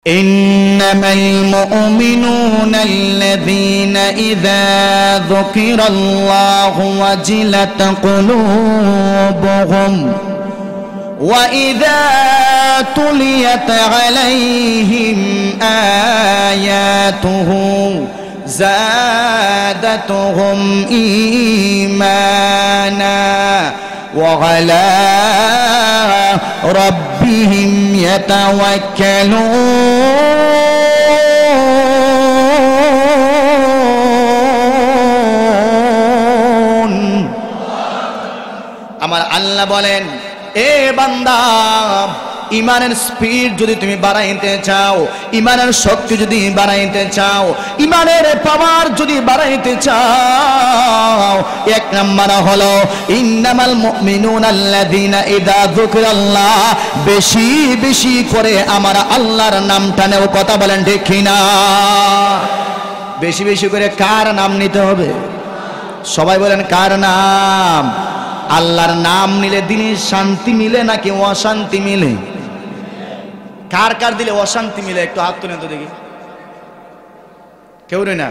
إنما المؤمنون الذين إذا ذكر الله وجلت قلوبهم وإذا تليت عليهم آياته زادتهم إيمانا وعلى ربهم يتوكلون আমার আল্লাহ বলেন, এ বান্দা, ইমানের স্পিড যদি তুমি বাড়াইতে চাও, ইমানের শক্তি যদি বাড়াইতে চাও, ইমানের পাওয়ার যদি বাড়াইতে চাও, এক নাম্বার হলো ইন্নামাল মুমিনুনা আল্লাযীনা ইযা যুকিরাল্লাহ, বেশি বেশি করে আমার আল্লাহর নামটা নেও। কথা বলেন ঠিক কিনা? বেশি বেশি করে কার নাম নিতে হবে? সবাই বলেন কার নাম? আল্লাহর নাম নিলে দিলে শান্তি মিলে নাকি অশান্তি মিলে? কার কার দিলে অশান্তি মিলে একটু হাত তুলে তো দেখি। কেউ রে না?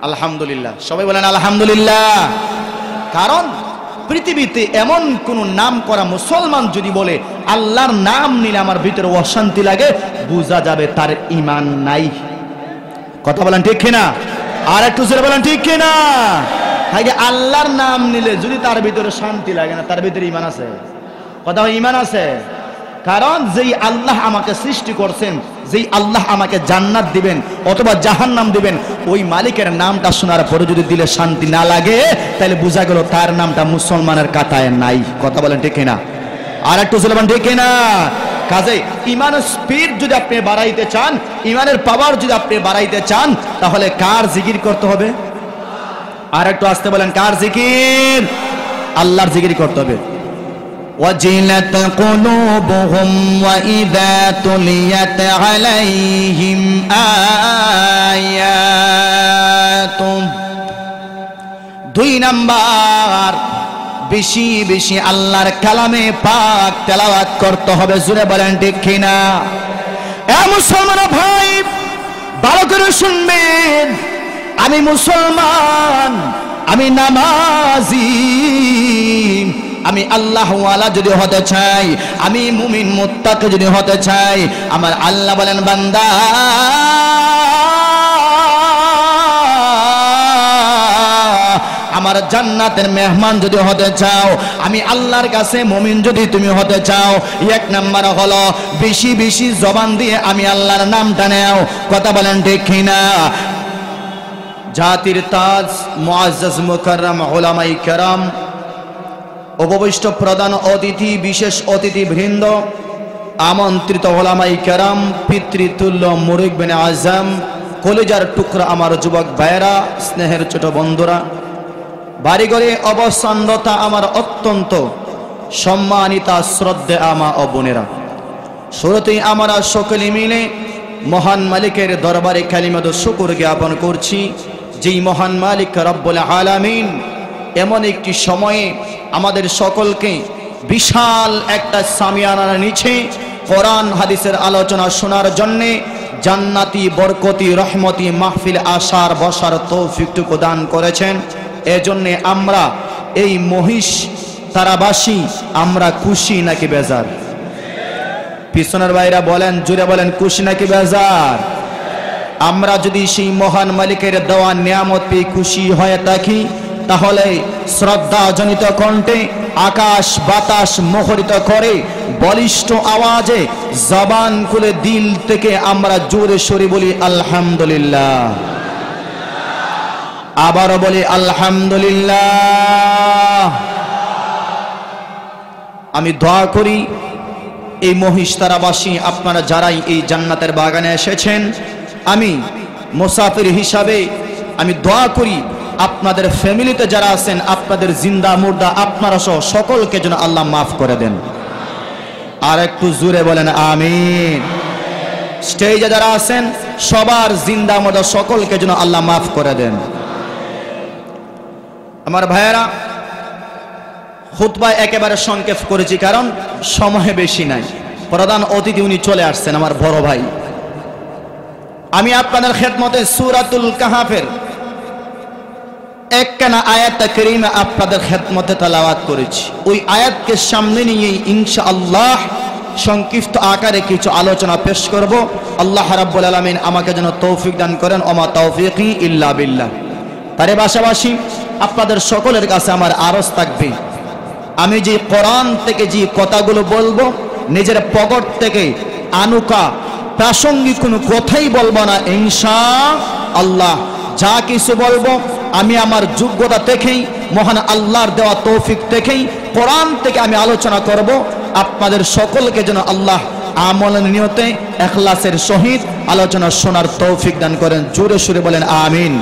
আলহামদুলিল্লাহ, সবাই বলেন আলহামদুলিল্লাহ। কারণ পৃথিবীতে এমন কোন নাম করা মুসলমান যদি বলে আল্লাহর নাম নিলে আমার ভিতরে অশান্তি লাগে, বোঝা যাবে তার ঈমান নাই। কথা বলেন ঠিক কিনা? আর একটু জোরে বলেন ঠিক কিনা? আগে আল্লাহর নাম নিলে যদি তার ভিতরে শান্তি লাগে না, তার ভিতরে ঈমান আছে? কথা হয় ঈমান আছে? কারণ যেই আল্লাহ আমাকে সৃষ্টি করছেন, যেই আল্লাহ আমাকে জান্নাত দিবেন অথবা জাহান্নাম দিবেন, ওই মালিকের নামটা শোনার পরে যদি দিলে শান্তি না লাগে, তাহলে বোঝা গেল তার নামটা মুসলমানের কাতায় নাই। কথা বলেন ঠিক কিনা? আর একটু বলেন ঠিক কিনা? কাজেই ইমানের স্পিড যদি আপনি বাড়াইতে চান, ইমানের পাওয়ার যদি আপনি বাড়াইতে চান, তাহলে কার জিকির করতে হবে? আর একটু আসতে বলেন কার জিকির? আল্লাহর জিকির করতে হবে। وَجِلَتْ قُلُوبُهُمْ وَإِذَا تُلِيَتْ عَلَيْهِمْ آيَاتُهُ। দুই নাম্বার, বেশি বেশি আল্লাহর কালামে পাক তেলাওয়াত করতে হবে। জোরে বলেন ঠিক কিনা? এ মুসলমান ভাই, ভালো করে শুনবেন, আমি মুসলমান, আমি নামাজি, আমি আল্লাহওয়ালা যদি হতে চাই, আমি মুমিন মুত্তাকি যদি হতে চাই, আমার আল্লাহ বলেন বান্দা, আমার জান্নাতের মেহমান যদি হতে চাও, আমি আল্লাহর কাছে মুমিন যদি তুমি হতে চাও, এক নাম্বার হলো বেশি বেশি জবান দিয়ে আমি আল্লাহর নামটা নেও। কথা বলেন ঠিক কিনা? জাতির তাজ মুআজ্জাজ মুকাররম উলামায়ে কেরাম, উপবিষ্ট প্রধান অতিথি, বিশেষ অতিথি বৃন্দ, আমন্ত্রিত উলামায়ে কেরাম, পিতৃতুল্য মুরব্বিনে আজম, কলিজার টুকরা আমার যুবক ভাইয়েরা, স্নেহের ছোট বন্ধুরা, বাড়িঘরে অবস্থানরত আমার অত্যন্ত সম্মানিতা শ্রদ্ধেয় মা ও বোনেরা, শুরুতেই আমরা সকলে মিলে মহান মালিকের দরবারে কালিমাত শুকর জ্ঞাপন করছি, যেই মহান মালিক রব্বুল আলামিন এমন একটি সময়ে আমাদের সকলকে বিশাল একটা সামিয়ানার নিচে কোরআন হাদিসের আলোচনা শোনার জন্যে জান্নাতি বরকতি রহমতি মাহফিল আসার বসার তৌফিকটুকু দান করেছেন। এজন্যে আমরা এই মহিষ তারাবাসী আমরা খুশি নাকি বেজার? পিছনের ভাইরা বলেন, জুড়ে বলেন, খুশি নাকি বেজার? আমরা যদি সেই মহান মালিকের দেওয়া নিয়ামত পেয়ে খুশি হয়ে থাকি, তাহলে শ্রদ্ধাজনিত কণ্ঠে আকাশ বাতাস মুখরিত করে বলিষ্ঠ আওয়াজে জবান খুলে দিল থেকে আমরা জোরে সরে বলি আলহামদুলিল্লাহ। আবারও বলি আলহামদুলিল্লাহ। আমি দোয়া করি এই মহিষতারাবাসী আপনারা যারাই এই জান্নাতের বাগানে এসেছেন, আমি মুসাফির হিসাবে আমি দোয়া করি আপনাদের ফ্যামিলিতে যারা আছেন, আপনাদের জিন্দা মুর্দা আপনারা সহ সকলকে যেন আল্লাহ মাফ করে দেন। আর একটু জোরে বলেন আমিন। স্টেজে যারা আছেন সবার জিন্দা মুর্দা সকলকে যেন আল্লাহ মাফ করে দেন। আমার ভাইয়েরা, খুতবা একেবারে সংক্ষেপ করেছি কারণ সময় বেশি নাই। প্রধান অতিথি উনি চলে আসছেন, আমার বড় ভাই আমি আপনাদের খেদমতে সূরাতুল কাহাফের একখানা আয়াত কারীমা আপনাদের খেদমতে তেলাওয়াত করেছি। ওই আয়াতকে সামনে নিয়ে ইনশাআল্লাহ সংক্ষিপ্ত আকারে কিছু আলোচনা পেশ করব। আল্লাহ রাব্বুল আলামিন আমাকে যেন তৌফিক দান করেন। ওমা তৌফিকি ইল্লা বিল্লাহ। তার পাশাপাশি আপনাদের সকলের কাছে আমার আরজ থাকবে, আমি যে কোরআন থেকে যে কথাগুলো বলবো নিজের পকেট থেকে আনুকা প্রাসঙ্গিক কোনো কথাই বলবো না ইনশাআল্লাহ। যা কিছু বলবো আমি আমার যোগ্যতা থেকেই, মহান আল্লাহর দেওয়া তৌফিক থেকেই, কোরআন থেকে আমি আলোচনা করব। আপনাদের সকলকে যেন আল্লাহ আমলের নিয়তে ইখলাসের সহিত আলোচনা শোনার তৌফিক দান করেন। জোরে সুরে বলেন আমিন।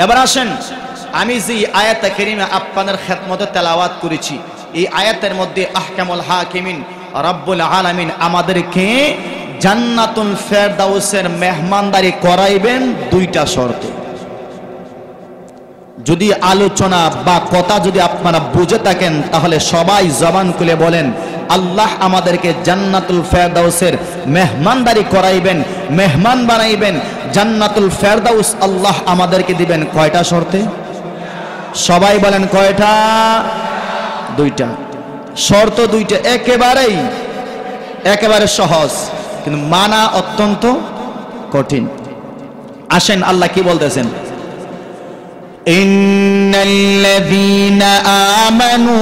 এবার আসেন, আমি যে আয়াত কারীমা আপনাদের খেদমতে তেলাওয়াত করেছি, এই আয়াতের মধ্যে আহকামুল হাকিমিন রব্বুল আলামিন আমাদেরকে জান্নাতুল ফেরদাউসের মেহমানদারি করাইবেন দুইটা শর্তে। যদি আলোচনা বা কথা যদি আপনারা বুঝে থাকেন তাহলে সবাই জবান খুলে বলেন, আল্লাহ আমাদেরকে জান্নাতুল ফেরদাউসের মেহমানদারি করাইবেন, মেহমান বানাইবেন। জান্নাতুল ফেরদাউস আল্লাহ আমাদেরকে দিবেন কয়টা শর্তে? সবাই বলেন কয়টা? দুইটা শর্ত, দুইটা একেবারে সহজ, কিন্তু মানা অত্যন্ত কঠিন। আসেন আল্লাহ কি বলতেছেন, ইন্নাল্লাযীনা আমানু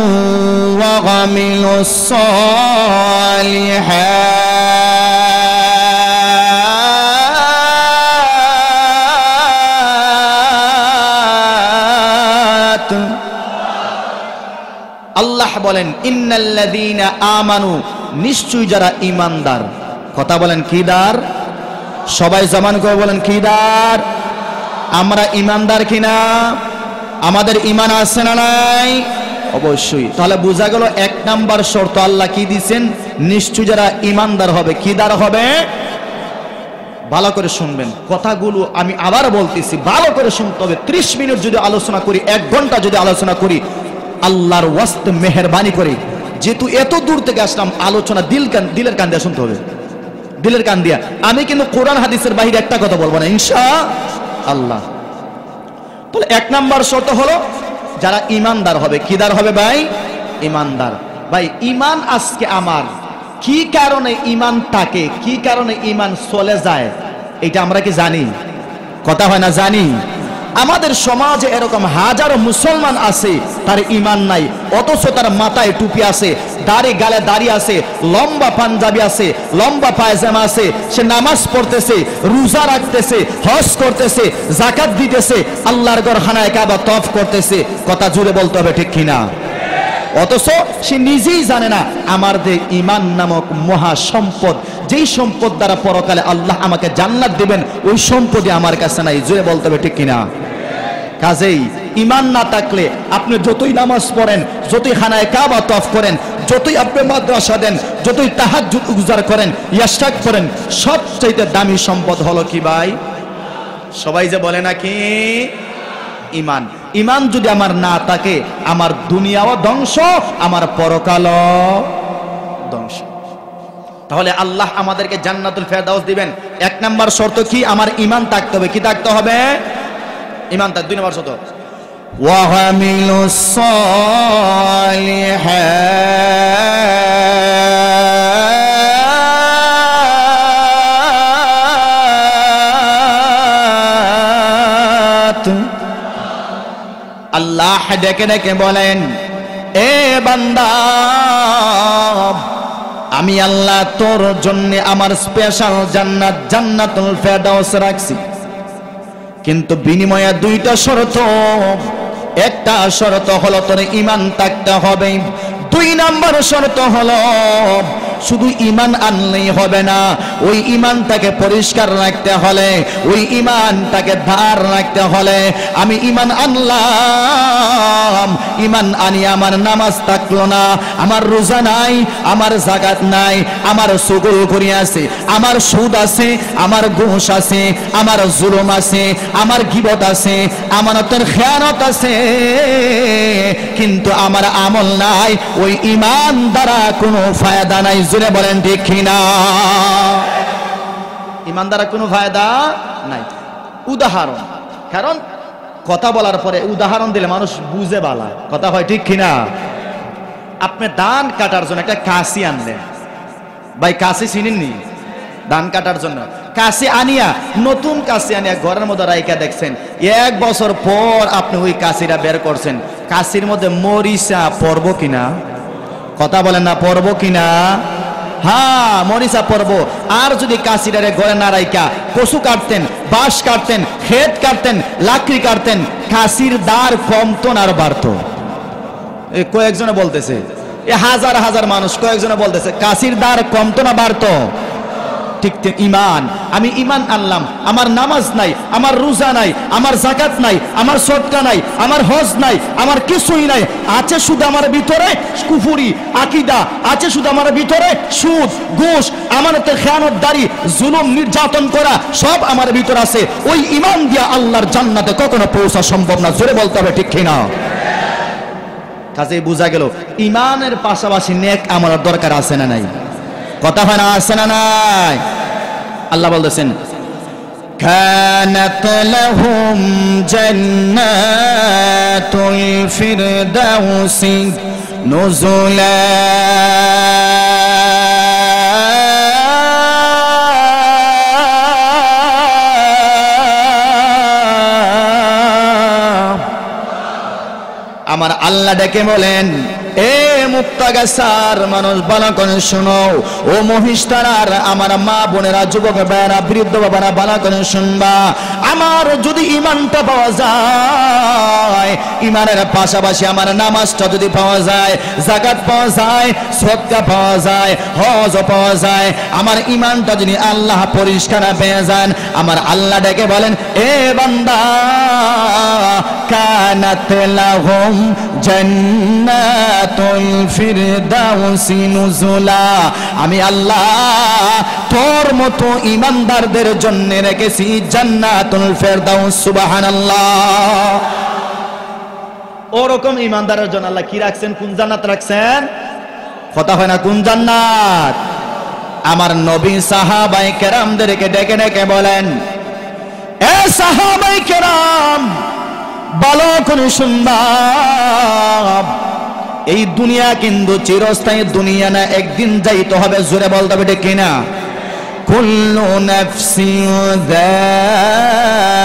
ওয়া আমিলুস সালিহাত। আল্লাহ বলেন ইন্নাল্লাযীনা আমানু, নিশ্চয়ই যারা ঈমানদার। কথা বলেন কি দার? সবাই জবান করে বলেন কি দার? আমরা ঈমানদার কিনা? আমাদের ঈমান আছে না নাই? অবশ্যই। তাহলে বোঝা গেল এক নাম্বার শর্ত আল্লাহ কি দিবেন, নিশ্চয়ই যারা ঈমানদার হবে। কি দার হবে? ভালো করে শুনবেন কথাগুলো, আমি আবার বলতেছি, ভালো করে শুনতে হবে। 30 মিনিট যদি আলোচনা করি, 1 ঘন্টা যদি আলোচনা করি, আল্লাহর ওয়াস্তে মেহেরবানি করে, যেহেতু এত দূর থেকে আসলাম, আলোচনা দিলের কান দিয়ে শুনতে হবে, দিলের কান দিয়া। আমি কিন্তু কোরআন হাদিসের বাইরে একটা কথা বলবো না ইনশাআল্লাহ। তাহলে 1 নাম্বার শর্ত হলো যারা ঈমানদার হবে। কি দার হবে ভাই? ঈমানদার। ভাই ঈমান আজকে আমার কি কারণে ঈমান থাকে, কি কারণে ঈমান চলে যায়, এটা আমরা কি জানি? কথা হয় না? জানি। আমাদের সমাজে এরকম হাজারো মুসলমান আছে তার ঈমান নাই, অথচ তার মাথায় টুপি আছে, দাড়ি গালে দাড়ি আছে, লম্বা পাঞ্জাবি আছে, লম্বা পায়জামা আছে, সে নামাজ পড়তেছে, রোজা রাখতেছে, হজ করতেছে, যাকাত দিতেছে, আল্লাহর ঘরখানায় কাবা তওয়াফ করতেছে। কথা জুড়ে বলতে হবে ঠিক কিনা? অথচ সে নিজেই জানে না আমার যে ঈমান নামক মহা সম্পদ, যেই সম্পদ দ্বারা পরকালে আল্লাহ আমাকে জান্নাত দিবেন, ওই সম্পদই আমার কাছে নাই। জুড়ে বলতে হবে ঠিক কিনা? কাজেই ঈমান না থাকলে আপনি যতই নামাজ পড়েন, যতই খানায় কাবা তওয়াফ করেন, যতই আপনি মাদ্রাসা দেন, যতই তাহাজ্জুদ গুজার করেন, ইশরাক করেন, সবচেয়ে দামি সম্পদ হলো কি ভাই? সবাই যে বলে নাকি ঈমান। ঈমান যদি আমার না থাকে, আমার দুনিয়াও ধ্বংস, আমার পরকালও ধ্বংস। তাহলে আল্লাহ আমাদেরকে জান্নাতুল ফেরদাউস দিবেন। 1 নাম্বার শর্ত কি? আমার ঈমান থাকতে হবে। কি থাকতে হবে? ঈমান। 2 নাম্বার শর্ত ওয়া আমিলুস সালিহাত। আল্লাহ ডেকে ডেকে বলেন, এ বান্দা, আমি আল্লাহ তোর জন্য আমার স্পেশাল জান্নাত, জান্নাতুল ফেরদাউস রাখছি, কিন্তু বিনিময়ে 2টা শর্ত। একটা শর্ত হলো তোর ঈমান থাকতে হবে। 2 নাম্বার শর্ত হলো শুধু ঈমান আনলেই হবে না, ওই ঈমানটাকে পরিষ্কার রাখতে হলে, ওই ঈমানটাকে ধার রাখতে হলে, আমি ঈমান আনলাম, ঈমান আনি আমার নামাজ থাকলো না, আমার রোজা নাই, আমার যাকাত নাই, আমার চুগলখড়ি আছে, আমার সুদ আছে, আমার ঘুষ আছে, আমার জুলুম আছে, আমার গীবত আছে, আমানতের খেয়ানত আছে, কিন্তু আমার আমল নাই, ওই ঈমান দ্বারা কোনো ফায়দা নাই। জুড়ে বলেন ঠিক কিনা? ইমান দ্বারা কোনো ফায়দা নাই। উদাহরণ, কারণ কথা বলার পরে উদাহরণ দিলে মানুষ বুঝে বালা, কথা হয় ঠিক কিনা? আপনি ধান কাটার জন্য একটা কাশি আনলেন, ভাই কাশি চিনেননি? ধান কাটার জন্য কাশি আনিয়া, নতুন কাশি আনিয়া ঘরের মধ্যে রাইকা দেখছেন, 1 বছর পর আপনি ওই কাশিটা বের করছেন, কাশির মধ্যে মরিচা পড়ব কিনা? কথা বলেন না, পড়ব কিনা? হ্যাঁ, মরিচা পড়ব। আর যদি কাশিটারে ঘরে না রাইকা কচু কাটতেন, বাঁশ কাটতেন, খেত কাটতেন, লাকড়ি কাটতেন, কাশির দাঁড় কমতো না আর বাড়তো? কয়েকজনে বলতেছে, হাজার হাজার মানুষ কয়েকজনে বলতেছে কাশির দাঁড় কমতো না বাড়তো? ঠিক ইমান, আমি ইমান আনলাম, আমার নামাজ নাই, আমার রোজা নাই, আমার যাকাত নাই, আমার সদকা নাই, আমার হজ নাই, আমার কিছুই নাই, আছে শুধু আমার ভিতরে কুফরি আকীদা, আছে শুধু আমার ভিতরে সুদ, ঘুষ, আমানতের খেয়ানতদারি, জুলুম, নির্যাতন করা, সব আমার ভিতরে আছে। ওই ইমান দিয়া আল্লাহর জান্নাতে কখনো পৌঁছা সম্ভব না। জোরে বলতে হবে ঠিক কিনা? কাজে বোঝা গেল ইমানের পাশাপাশি নেক আমলের দরকার আছে না নাই? কথা হয় না, আছে না নাই? আল্লাহ বলতেছেন, কানাত লাহুম জান্নাতুল ফিরদাউসি নুজুলা আমার আল্লাহ ডেকে বলেন, এ মুক্তাগাছার মানুষ ভালো করে শোনো, ও মহিষটার আমার মা বোনেরা, যুবক ভাইয়েরা, বৃদ্ধ বাবারা ভালো করে শুনবা। আমার যদি ইমানটা পাওয়া যায়, ইমানের পাশাপাশি আমার নামাজটা যদি পাওয়া যায়, যাকাত পাওয়া যায়, সদকা পাওয়া যায়, হজ পাওয়া যায়, আমার ইমানটা যদি আল্লাহ পরিষ্কার পেয়ে যান, আমার আল্লাহ ডেকে বলেন, এ বান্দা কানাত লাহুম জান্নাতুল ফিরদাউসি নুজুলা, আমি আল্লাহ তোর মতো ইমানদারদের জন্য রেখেছি জান্নাতুল ফিরদাউস। সুবহানাল্লাহ। ওরকম ইমানদারের জন্য আল্লাহ কি রাখছেন? কোন জান্নাত রাখছেন? কথা হয় না, কোন জান্নাত? আমার নবী সাহাবায়ে কেরামদেরকে ডেকে ডেকে বলেন, এ সাহাবায়ে কেরাম ভালো করে শুনবা, এই দুনিয়া কিন্তু চিরস্থায়ী দুনিয়া না, একদিন যাইতে হবে। জোরে বলতে হবে ঠিক কিনা? কুল্লু নাফসিন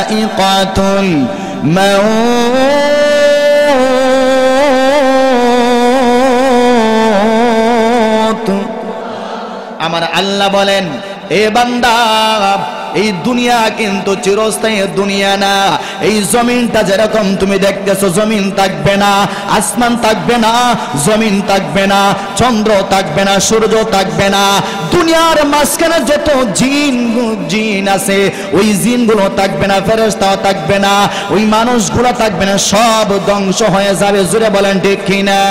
যায়িকাতুল মাউত। আমার আল্লাহ বলেন, এ বান্দা, এই দুনিয়া কিন্তু চিরস্থায়ী দুনিয়া না। এই জমিনটা যেরকম তুমি দেখতেছো, জমিন থাকবে না, আসমান থাকবে না, জমিন থাকবে না, চন্দ্র থাকবে না, সূর্য থাকবে না, দুনিয়ার মাঝখানে যত জিন আছে ওই জিনগুলো থাকবে না, ফেরেশতাও থাকবে না, ওই মানুষগুলো থাকবে না, সব ধ্বংস হয়ে যাবে। জোরে বলেন ঠিক কিনা?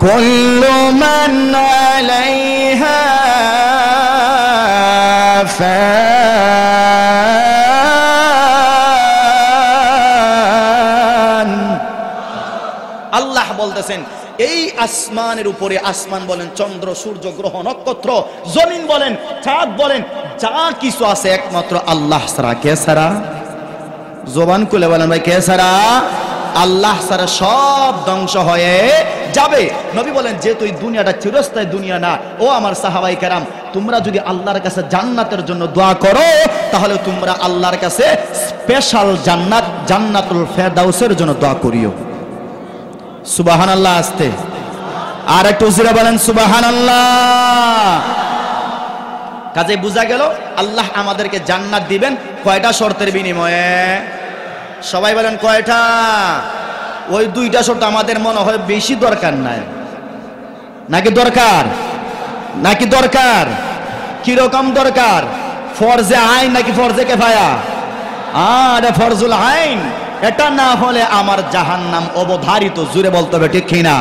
কুল্লু মান আলাইহা ফান। আল্লাহ বলতেছেন, এই আসমানের উপরে, আসমান বলেন, চন্দ্র, সূর্য, গ্রহ, নক্ষত্র, জমিন বলেন, চাঁদ বলেন, যা কিছু আছে একমাত্র আল্লাহ ছাড়া। কে ছাড়া? জবান খুলে বলেন ভাই, কে ছাড়া? আল্লাহ ছাড়া সব ধ্বংস হয়ে যাবে। নবী বলেন, যেহেতু এই দুনিয়াটা চিরস্থায়ী দুনিয়া না, ও আমার সাহাবায়ে কেরাম, তোমরা যদি আল্লাহর কাছে জান্নাতের জন্য দোয়া করো, তাহলে তোমরা আল্লাহর কাছে স্পেশাল জান্নাত, জান্নাতুল ফেরদাউসের জন্য দোয়া করিও। সুবহানাল্লাহ। আসতে আর একটু জোরে বলেন সুবহানাল্লাহ। কাজে বোঝা গেল আল্লাহ আমাদেরকে জান্নাত দিবেন কয়টা শর্তের বিনিময়ে? সবাই বলেন কয়টা? ওই 2টা শর্ত আমাদের মনে হয় বেশি দরকার নাই, নাকি দরকার? নাকি দরকার? কিরকম দরকার? ফরজে আইন নাকি ফরজে কিফায়া? আরে ফরজুল আইন। এটা না হলে আমার জাহান্নাম অবধারিত। জুড়ে বলতে হবে ঠিক কিনা?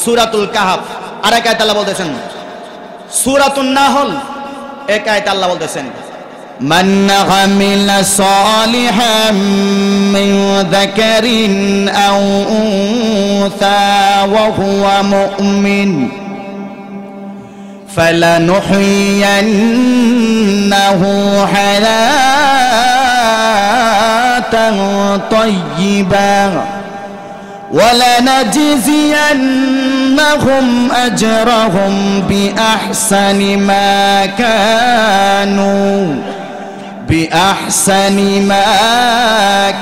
সূরাতুল কাহফ আর এক আয়াতে আল্লাহ বলতেছেন, সূরাতুন নাহল এক আয়াতে আল্লাহ বলতেছেন, মান আমিলা সালিহাম মিন যাকারিন আও উনসা ওয়া হুয়া মুমিন فلنحيينه লাহু হায়াতান তাইয়্যিবা وَلَنَجْزِيَنَّهُمْ أَجْرَهُمْ بِأَحْسَنِ مَا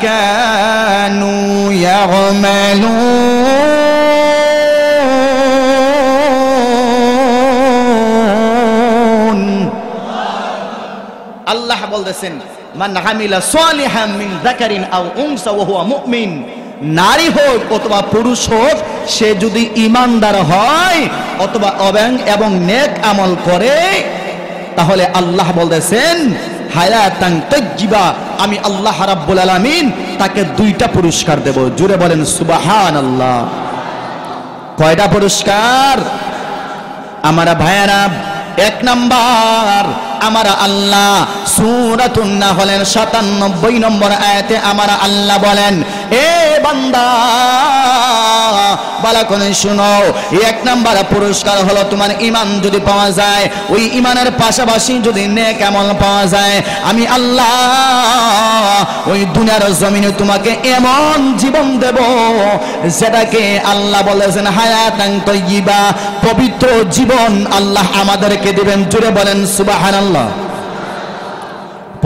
كَانُوا يَعْمَلُونَ আল্লাহ বলতেছেন মান আমিলা সালিহাম মিন যাকারিন আও উনসা ওয়া হুয়া মুমিন, নারী হোক অথবা পুরুষ হোক, সে যদি ঈমানদার হয় অথবা এবং নেক আমল করে, তাহলে আল্লাহ বলতেছেন হায়াতান তাইয়্যিবা, আমি আল্লাহ রাব্বুল আলামিন তাকে 2টা পুরস্কার দেব। জুড়ে বলেন সুবহানাল্লাহ। কয়টা পুরস্কার? আমার ভাইয়েরা, 1 নাম্বার, আমার আল্লাহ সূরাতুন নাহলের 97 নম্বর আয়াতে আমার আল্লাহ বলেন, এ বান্দা ভালো করে শুনো, 1 নাম্বার পুরস্কার হলো তোমার ঈমান যদি পাওয়া যায়, ওই ঈমানের পাশাপাশি যদি নেক আমল পাওয়া যায়, আমি আল্লাহ ওই দুনিয়ার জমিনে তোমাকে এমন জীবন দেব যেটাকে আল্লাহ বলেছেন হায়াতান তাইয়্যিবা, পবিত্র জীবন আল্লাহ আমাদেরকে দিবেন। জুড়ে বলেন সুবহানাল্লাহ।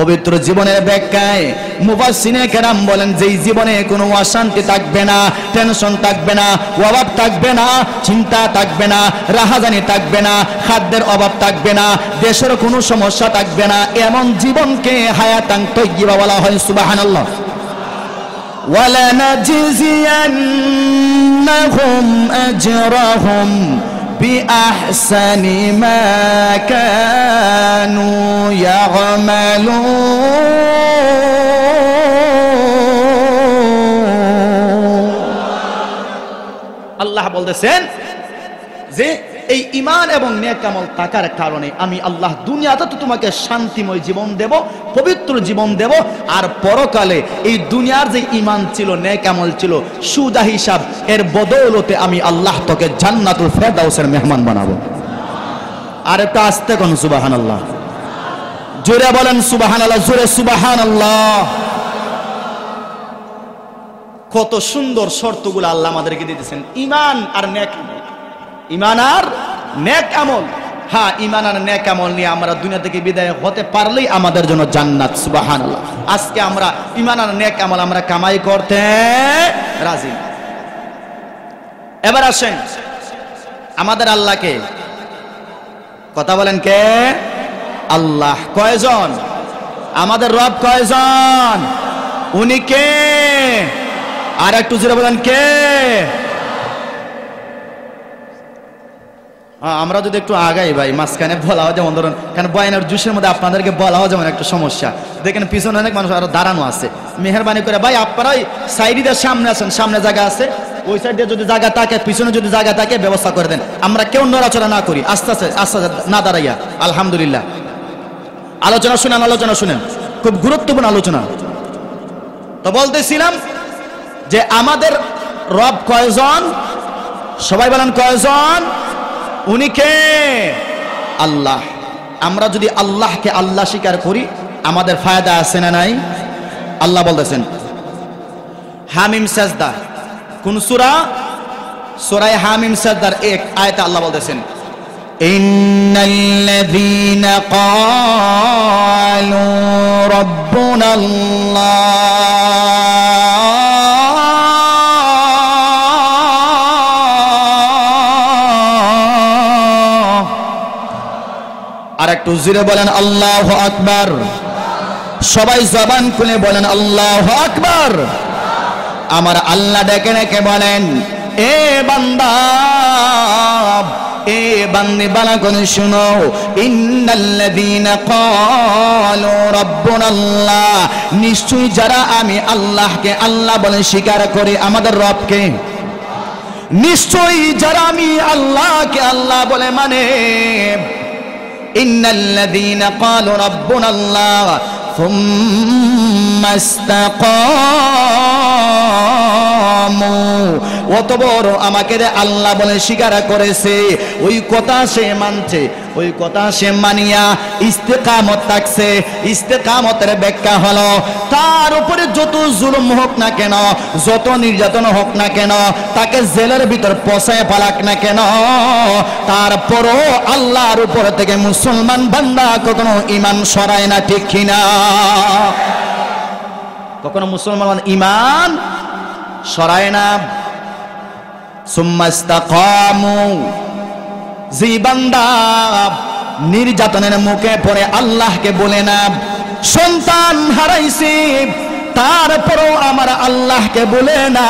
পবিত্র জীবনের ব্যাখ্যায় মুফাসসিরে কেরাম বলেন, যেই জীবনে কোনো অশান্তি থাকবে না, টেনশন থাকবে না, অভাব থাকবে না, চিন্তা থাকবে না, রাহাজানি থাকবে না, খাদ্যের অভাব থাকবে না, দেশের কোনো সমস্যা থাকবে না, এমন জীবনকে হায়াতান তাইয়্যিবা বলা হয়। সুবহানাল্লাহ। ওয়ালানাজিয়ান্নাহুম আজরাহুম بِأَحْسَنِ مَا كَانُوا يَعْمَلُونَ আল্লাহ বলতেছেন যে এই ঈমান এবং নেক আমল থাকার কারণে আমি আল্লাহ দুনিয়াতে তো তোমাকে শান্তিময় জীবন দেব, পবিত্র জীবন দেব, আর পরকালে এই দুনিয়ার যে ঈমান ছিল, নেক আমল ছিল, সুদা হিসাব, এর বদৌলতে আমি আল্লাহ তোকে জান্নাতুল ফেরদাউসের মেহমান বানাবো। আর একটু আস্তে কোন সুবহানাল্লাহ, জোরে বলেন সুবহানাল্লাহ, জোরে সুবহানাল্লাহ। কত সুন্দর শর্তগুলো আল্লাহ আমাদেরকে দিতেছেন, ঈমান আর নেক আমল, ঈমান আর নেক আমল। হ্যাঁ, ঈমান আর নেক আমল নিয়ে আমরা দুনিয়া থেকে বিদায় হতে পারলেই আমাদের জন্য জান্নাত। সুবহানাল্লাহ। আজকে আমরা ঈমান আর নেক আমল আমরা কামাই করতে রাজি। এবার আসেন, আমাদের আল্লাহকে কথা বলেন, কে? আল্লাহ। কয়জন? আমাদের রব কয়জন? উনি কে? আর একটু জোরে বলেন, কে? আমরা যদি একটু আগাই ভাই, মাঝখানে বলাও যেমন ধরুন, কারণ বয়ানের জুসের মধ্যে আপনাদেরকে বলাও যেমন একটা সমস্যা। দেখেন পিছনে অনেক মানুষ আরো দাঁড়ানো আছে, মেহরবানি করে ভাই আপনারাই সাইডের সামনে আসেন, সামনে জায়গা আছে, ওই সাইডে যদি জায়গা থাকে, পিছনে যদি জায়গা থাকে ব্যবস্থা করে দেন, আমরা কেউ নড়াচড়া না করি, আস্তে আস্তে আস্তে না দাঁড়াইয়া। আলহামদুলিল্লাহ। আলোচনা শুনেন, আলোচনা শুনেন, খুব গুরুত্বপূর্ণ আলোচনা। তো বলতেছিলাম যে আমাদের রব কয়জন? সবাই বলেন কয়জন? উনি কে? আল্লাহ। আমরা যদি আল্লাহকে আল্লাহ স্বীকার করি আমাদের ফায়দা আছে না নাই? আল্লাহ বলতেছেন হামিম সাজদা, কোন সূরা? সূরা হামিম সাজদার 1 আয়াতে আল্লাহ বলতেছেন, ইন্নাল্লাযীনা ক্বালু রাব্বুনাল্লাহ আর একটু জোরে বলেন আল্লাহু আকবার। সবাই জবান খুলে বলেন আল্লাহু আকবার। আমার আল্লাহ ডেকে ডেকে বলেন, এ বান্দা, এ বান্দে বালা করে শুনো, ইন্নাল্লাযীনা ক্বালু রাব্বুনাল্লাহ, নিশ্চয়ই যারা আমি আল্লাহকে আল্লাহ বলে স্বীকার করে, আমাদের রবকে, নিশ্চয়ই যারা আমি আল্লাহকে আল্লাহ বলে মানে, ইন্নাল্লাযীনা ক্বালু রাব্বুনাল্লাহ সুম্মা ইসতাকামু, অতঃপর আমাকে আল্লাহ বলে স্বীকার করেছে, ওই কথা সে মানছে, ওই কথা সে মানিয়া ইস্তেকামত থাকছে। ইস্তেকামতের ব্যাখ্যা হলো তার উপরে যত জুলুম হোক না কেন, যত নির্যাতন হোক না কেন, তাকে জেলের ভিতর পচায় পালাক না কেন, তারপরও আল্লাহর উপর থেকে মুসলমান বান্দা কখনো ঈমান সরায় না, ঠিক কিনা? কখনো মুসলমান ঈমান সরায় না। সুম্মাস্তাকামু, যে বান্দা নির্যাতনের মুখে পড়ে আল্লাহকে বলে না সন্তান হারাইছি, তারপরও আমার আল্লাহকে বলে না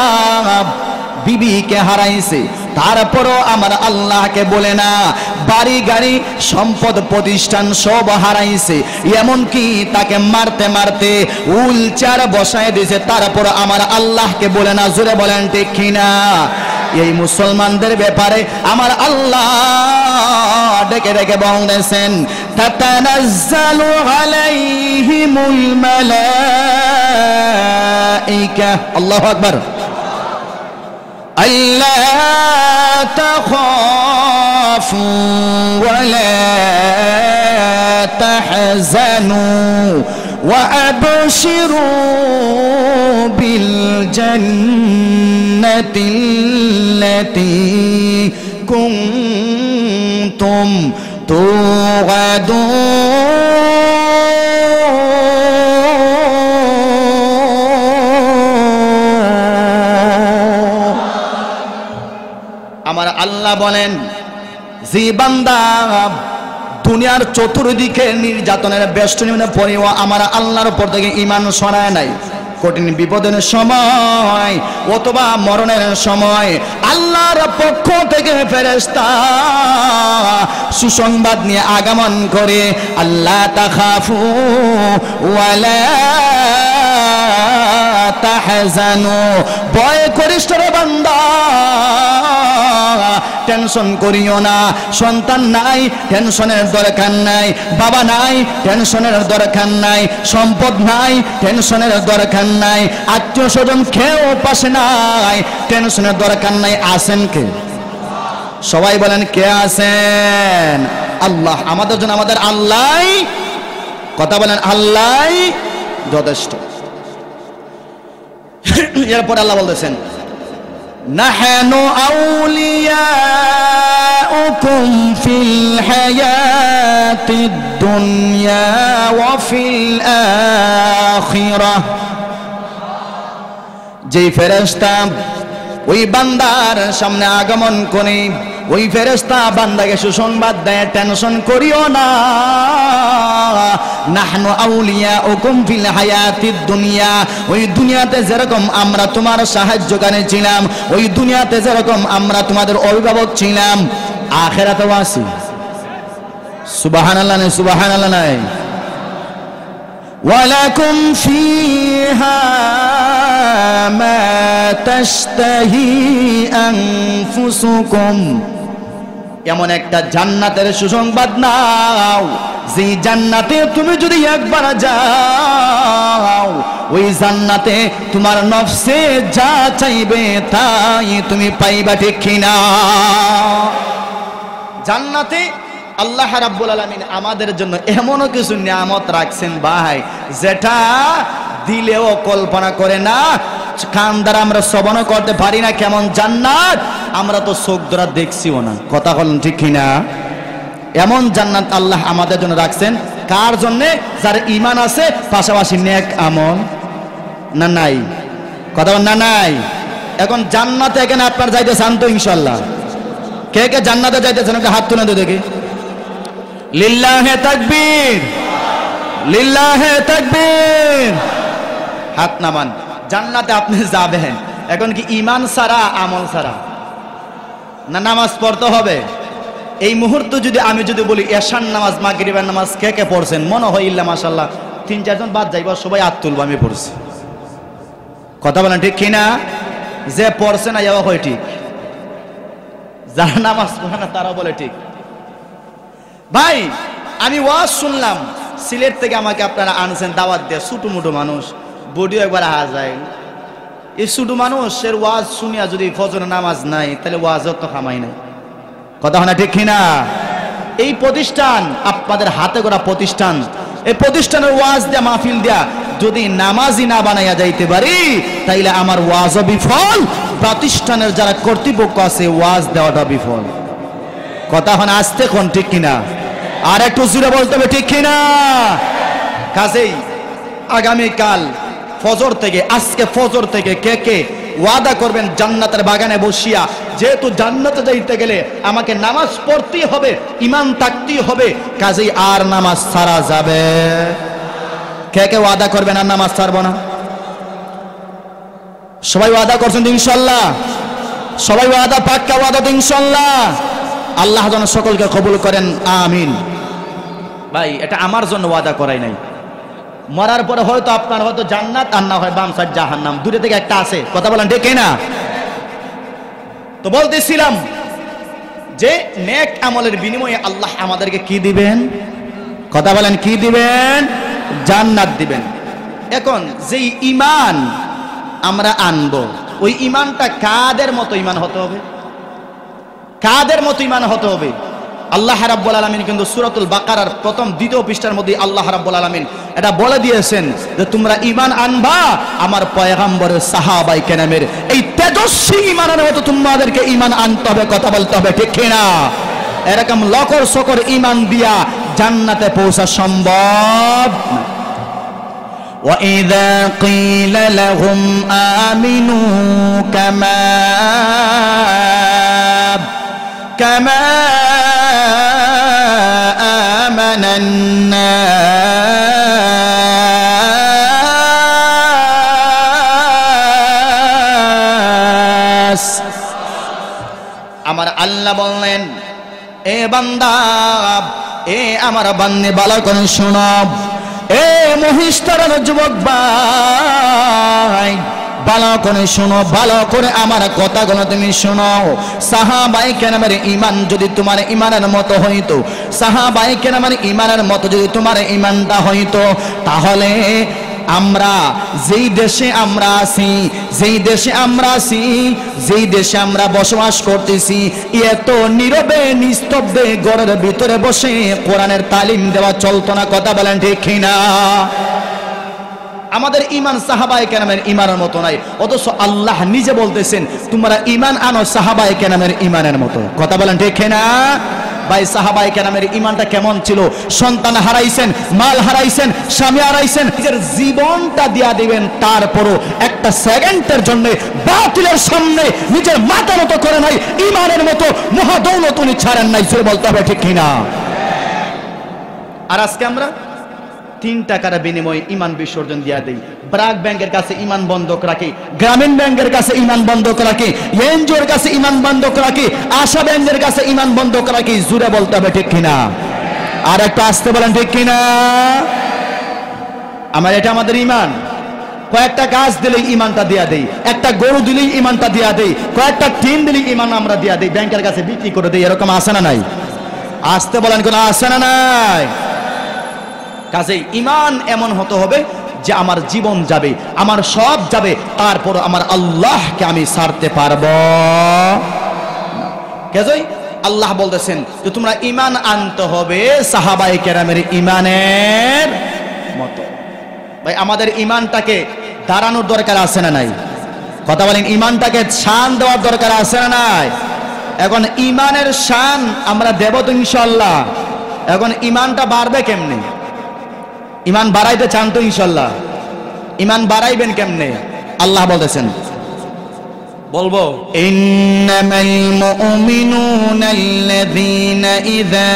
বিবিকে হারাইছে, তারপরও আমার আল্লাহকে বলে না বাড়ি গাড়ি সম্পদ প্রতিষ্ঠান সব হারাইছে, এমনকি তাকে মারতে মারতে হুইলচেয়ার বসায় দিয়েছে, তারপর আমার আল্লাহকে বলে না। জোরে বলেন ঠিক কিনা? এই মুসলমানদের ব্যাপারে আমার আল্লাহ ডেকে ডেকে বলতেছেন তাতানাজ্জালু আলাইহিমুল মালাইকা, আল্লাহু আকবার, আল্লা তাখাফু ওয়ালা তাহজানু وأبشروا بالجنة التي كنتم توعدون। আমার আল্লাহ বলেন যে বান্দা দুনিয়ার চতুর্দিকে নির্যাতনের বেষ্টনী পড়েও আমার আল্লাহর উপর থেকে ঈমান সরায় নাই, কঠিন বিপদের সময় অথবা মরণের সময় আল্লাহর পক্ষ থেকে ফেরেশতা সুসংবাদ নিয়ে আগমন করে আল্লাহ তাখাফু ওয়ালা তাহজানু, ভয় করিস রে বান্দা, টেনশন করিও না, সন্তান নাই টেনশনের দরকার নাই, বাবা নাই টেনশনের দরকার নাই, সম্পদ নাই টেনশনের দরকার নাই, আত্মীয় স্বজন কেউ পাশে নাই টেনশনের দরকার নাই। আছেন কে? সবাই বলেন কে আছেন? আল্লাহ। আমাদের জন্য আমাদের আল্লাহ, কথা বলেন আল্লাহ যথেষ্ট। এরপর আল্লাহ বলতেছেন নাহনু আউলিয়াউকুম ফিল হায়াতিদ দুনিয়া ওয়া ফিল আখিরাহ। যেই ফেরেশতা ওই বান্দার সামনে আগমন করে ওই ফেরেশতা বান্দাকে সুসংবাদ দেয় টেনশন করিও না, নাহনু আউলিয়াউকুম ফিল হায়াতিদ দুনিয়া, ওই দুনিয়াতে যেরকম আমরা তোমার সাহায্যকারী ছিলাম, ওই দুনিয়াতে যেরকম আমরা তোমাদের অভিভাবক ছিলাম, আখিরাতেও আছি। সুবহানাল্লাহ নাই? সুবহানাল্লাহ নাই? ওয়ালাকুম ফিহা মা তাশতাহি আনফুসুকুম, এমন একটা জান্নাতের সুসংবাদ নাও যে জান্নাতে তুমি যদি একবার যাও ওই জান্নাতে তোমার নফসে যা চাইবে তাই তুমি পাইবা, ঠিক কিনা? জান্নাতে আল্লাহ রাব্বুল আলামিন আমাদের জন্য এমনও কিছু নিয়ামত রাখছেন ভাই, যেটা দিলেও কল্পনা করে না, কান দ্বারা আমরা শ্রবণ করতে পারি না। কেমন জান্নাত আমরা তো চোখ দ্বারা দেখছিও না, কথা বলেন ঠিক কিনা? এমন জান্নাত আল্লাহ আমাদের জন্য রাখছেন। কার জন্যে? যার ঈমান আছে, পাশাপাশি নেক আমল না নাই, কথা বলেন না নাই? এখন জান্নাতে এখানে আপনার যাইতে চান তো ইনশাআল্লাহ? কে কে জান্নাতে যাইতেছেন একটা হাত তুলে দেখি। লিল্লাহে তাকবীর, লিল্লাহে তাকবীর। হাত নামান। জান্নাতে আপনি যাবেন, এখন কি ঈমান ছাড়া আমল ছাড়া? না নামাজ পড়তে হবে? এই মুহূর্তে যদি আমি যদি বলি এশার নামাজ মাগরিবের নামাজ কে কে পড়ছেন, মনে হয় ইল্লা মাশাআল্লাহ 3-4 জন বাদ যাইবা, সবাই হাত তুলবো আমি পড়ছি, কথা বলেন ঠিক কিনা? যে পড়ছে না যাওয়া হয় ঠিক, যারা নামাজ পড়ে না তারা বলে ঠিক। ভাই আমি ওয়াজ শুনলাম, সিলেট থেকে আমাকে আপনারা আনছেন দাওয়াত দিয়ে, ছোটো মোটো মানুষ, বডিও একবার আহা যায়, এই ছোটো মানুষের ওয়াজ শুনিয়া যদি ফজরের নামাজ নাই তাহলে ওয়াজও তো খামাই নাই, কথা হয় না ঠিক কিনা? এই প্রতিষ্ঠান আপনাদের হাতে গড়া প্রতিষ্ঠান, এই প্রতিষ্ঠানের ওয়াজ দেয়া মাহফিল দেয়া যদি নামাজি না বানাইয়া যাইতে পারি তাইলে আমার ওয়াজও বিফল, প্রতিষ্ঠানের যারা কর্তৃপক্ষ আছে ওয়াজ দেওয়াটা বিফল। কথা হন আসতে কোন ঠিক কিনা? আর একটু জোরে বলতে হবে ঠিক কিনা? কাজেই আগামীকাল ফজর থেকে, আজকে ফজর থেকে কে কে ওয়াদা করবেন জান্নাতের বাগানে বসিয়া, যেহেতু জান্নাতে যাইতে গেলে আমাকে নামাজ পড়তেই হবে, ঈমান থাকতেই হবে, কাজেই আর নামাজ ছাড়া যাবে? কে কে ওয়াদা করবেন আর নামাজ ছাড়বো না? সবাই ওয়াদা করছেন ইনশাআল্লাহ? সবাই ওয়াদা পাক্কা ওয়াদা ইনশাআল্লাহ? আল্লাহ যেন সকলকে কবুল করেন, আমিন। ভাই এটা আমার জন্য ওয়াদা করাই নাই, মরার পরে হয়তো আপনার হয়তো জান্নাত আর না হয় বাম সাইড জাহান্নাম, দূরে থেকে একটা আছে। কথা বলেন ঠিক না? তো বলতেছিলাম যে নেক আমলের বিনিময়ে আল্লাহ আমাদেরকে কি দিবেন? কথা বলেন কি দিবেন? জান্নাত দিবেন। এখন যেই ঈমান আমরা আনবো, ওই ঈমানটা কাদের মতো ঈমান হতে হবে? কাদের মতো ঈমান হতে হবে? আল্লাহ রাব্বুল আলামিন কিন্তু সূরাতুল বাকারার প্রথম দ্বিতীয় পৃষ্ঠার মধ্যে আল্লাহ রাব্বুল আলামিন এটা বলে দিয়েছেন যে তোমরা ঈমান আনবা আমার পয়গম্বরের সাহাবায়ে কেরামের এই তেজস্বী ঈমানের মতো তোমাদেরকে ঈমান আনতে হবে। কথা বলতে হবে ঠিক কিনা? এরকম লকর সকর ঈমান দিয়া জান্নাতে পৌঁছা সম্ভব না। وَإِذَا قِيلَ لَهُمْ آمِنُوا كَمَا آمَنَ النَّاسِ আমার আল্লাহ বললেন, এ বান্দা, এ আমার বান্দে ভালো করে শোনো, এ মহিষ্ঠরণ যুবক ভাই ভালো করে শোনো, ভালো করে আমার কথাগুলো তুমি শোনো। সাহাবায়ে কেরামের ঈমান যদি তোমার ঈমানের মতো হইতো, সাহাবায়ে কেরামের ঈমানের মতো যদি তোমার ঈমানটা হইতো, তাহলে আমরা যেই দেশে আমরা আছি, যেই দেশে আমরা আছি, যেই দেশে আমরা বসবাস করতেছি, এত নীরবে নিস্তব্ধে ঘরের ভিতরে বসে কোরআনের তালিম দেওয়া চলতো না। কথা বলেন ঠিক কিনা? আমাদের ঈমান সাহাবায়ে কেরামের ঈমানের মতো নাই, অথচ আল্লাহ নিজে বলতেছেন তোমরা ঈমান আনো সাহাবায়ে কেরামের ঈমানের মতো। কথা বলেন ঠিক কিনা? ভাই সাহাবায়ে কেরামের ঈমানটা কেমন ছিল? সন্তান হারাইছেন, মাল হারাইছেন, স্বামী হারাইছেন, নিজের জীবনটা দিয়া দিবেন, তারপরও একটা সেকেন্ডের জন্য বাতিলের সামনে নিজের মাথা নত করে নাই। ঈমানের মতো মহাদৌলত উনি ছাড়েন নাই। জোরে বলতে হবে ঠিক কিনা? আর আজকে আমরা 3 টাকার বিনিময়ে ঈমান বিসর্জন দিয়া দেই। ব্র্যাক ব্যাংকের কাছে ঈমান বন্ধক রাখি, গ্রামীণ ব্যাংকের কাছে ঈমান বন্ধক রাখি, এনজিওর কাছে ঈমান বন্ধক রাখি, আশা ব্যাংকের কাছে ঈমান বন্ধক রাখি। জোরে বলতে হবে ঠিক কিনা? আর একটু আসতে বলেন ঠিক কিনা? এটা আমাদের ঈমান। কয়েকটা গাছ দিলেই ঈমানটা দিয়া দেই, একটা গরু দিলেই ঈমানটা দিয়া দেই, কয়েকটা টিন দিলেই ঈমান আমরা দিয়া দেই, ব্যাংকের কাছে বিক্রি করে দেই। এরকম আছে না নাই? আসতে বলেন কোন আছে না নাই? কাজেই ঈমান এমন হতে হবে যে আমার জীবন যাবে, আমার সব যাবে, তারপর আমার আল্লাহকে আমি ছাড়তে পারবো। কাজেই আল্লাহ বলতেছেন যে তোমরা ঈমান আনতে হবে সাহাবায়ে কেরামের ঈমানের মতো। ভাই আমাদের ঈমানটাকে দাঁড়ানোর দরকার আছে না নাই? কথা বলেন, ঈমানটাকে শান দেওয়ার দরকার আছে না নাই? এখন ঈমানের শান আমরা দেব তো ইনশাআল্লাহ। এখন ঈমানটা বাড়বে কেমনে? ঈমান বাড়াইতে চান তো ইনশাআল্লাহ? ঈমান বাড়াইবেন কেমনে? আল্লাহ বলতেছেন, বলবো ইন্নামাল মুমিনুনা আল্লাযীনা ইযা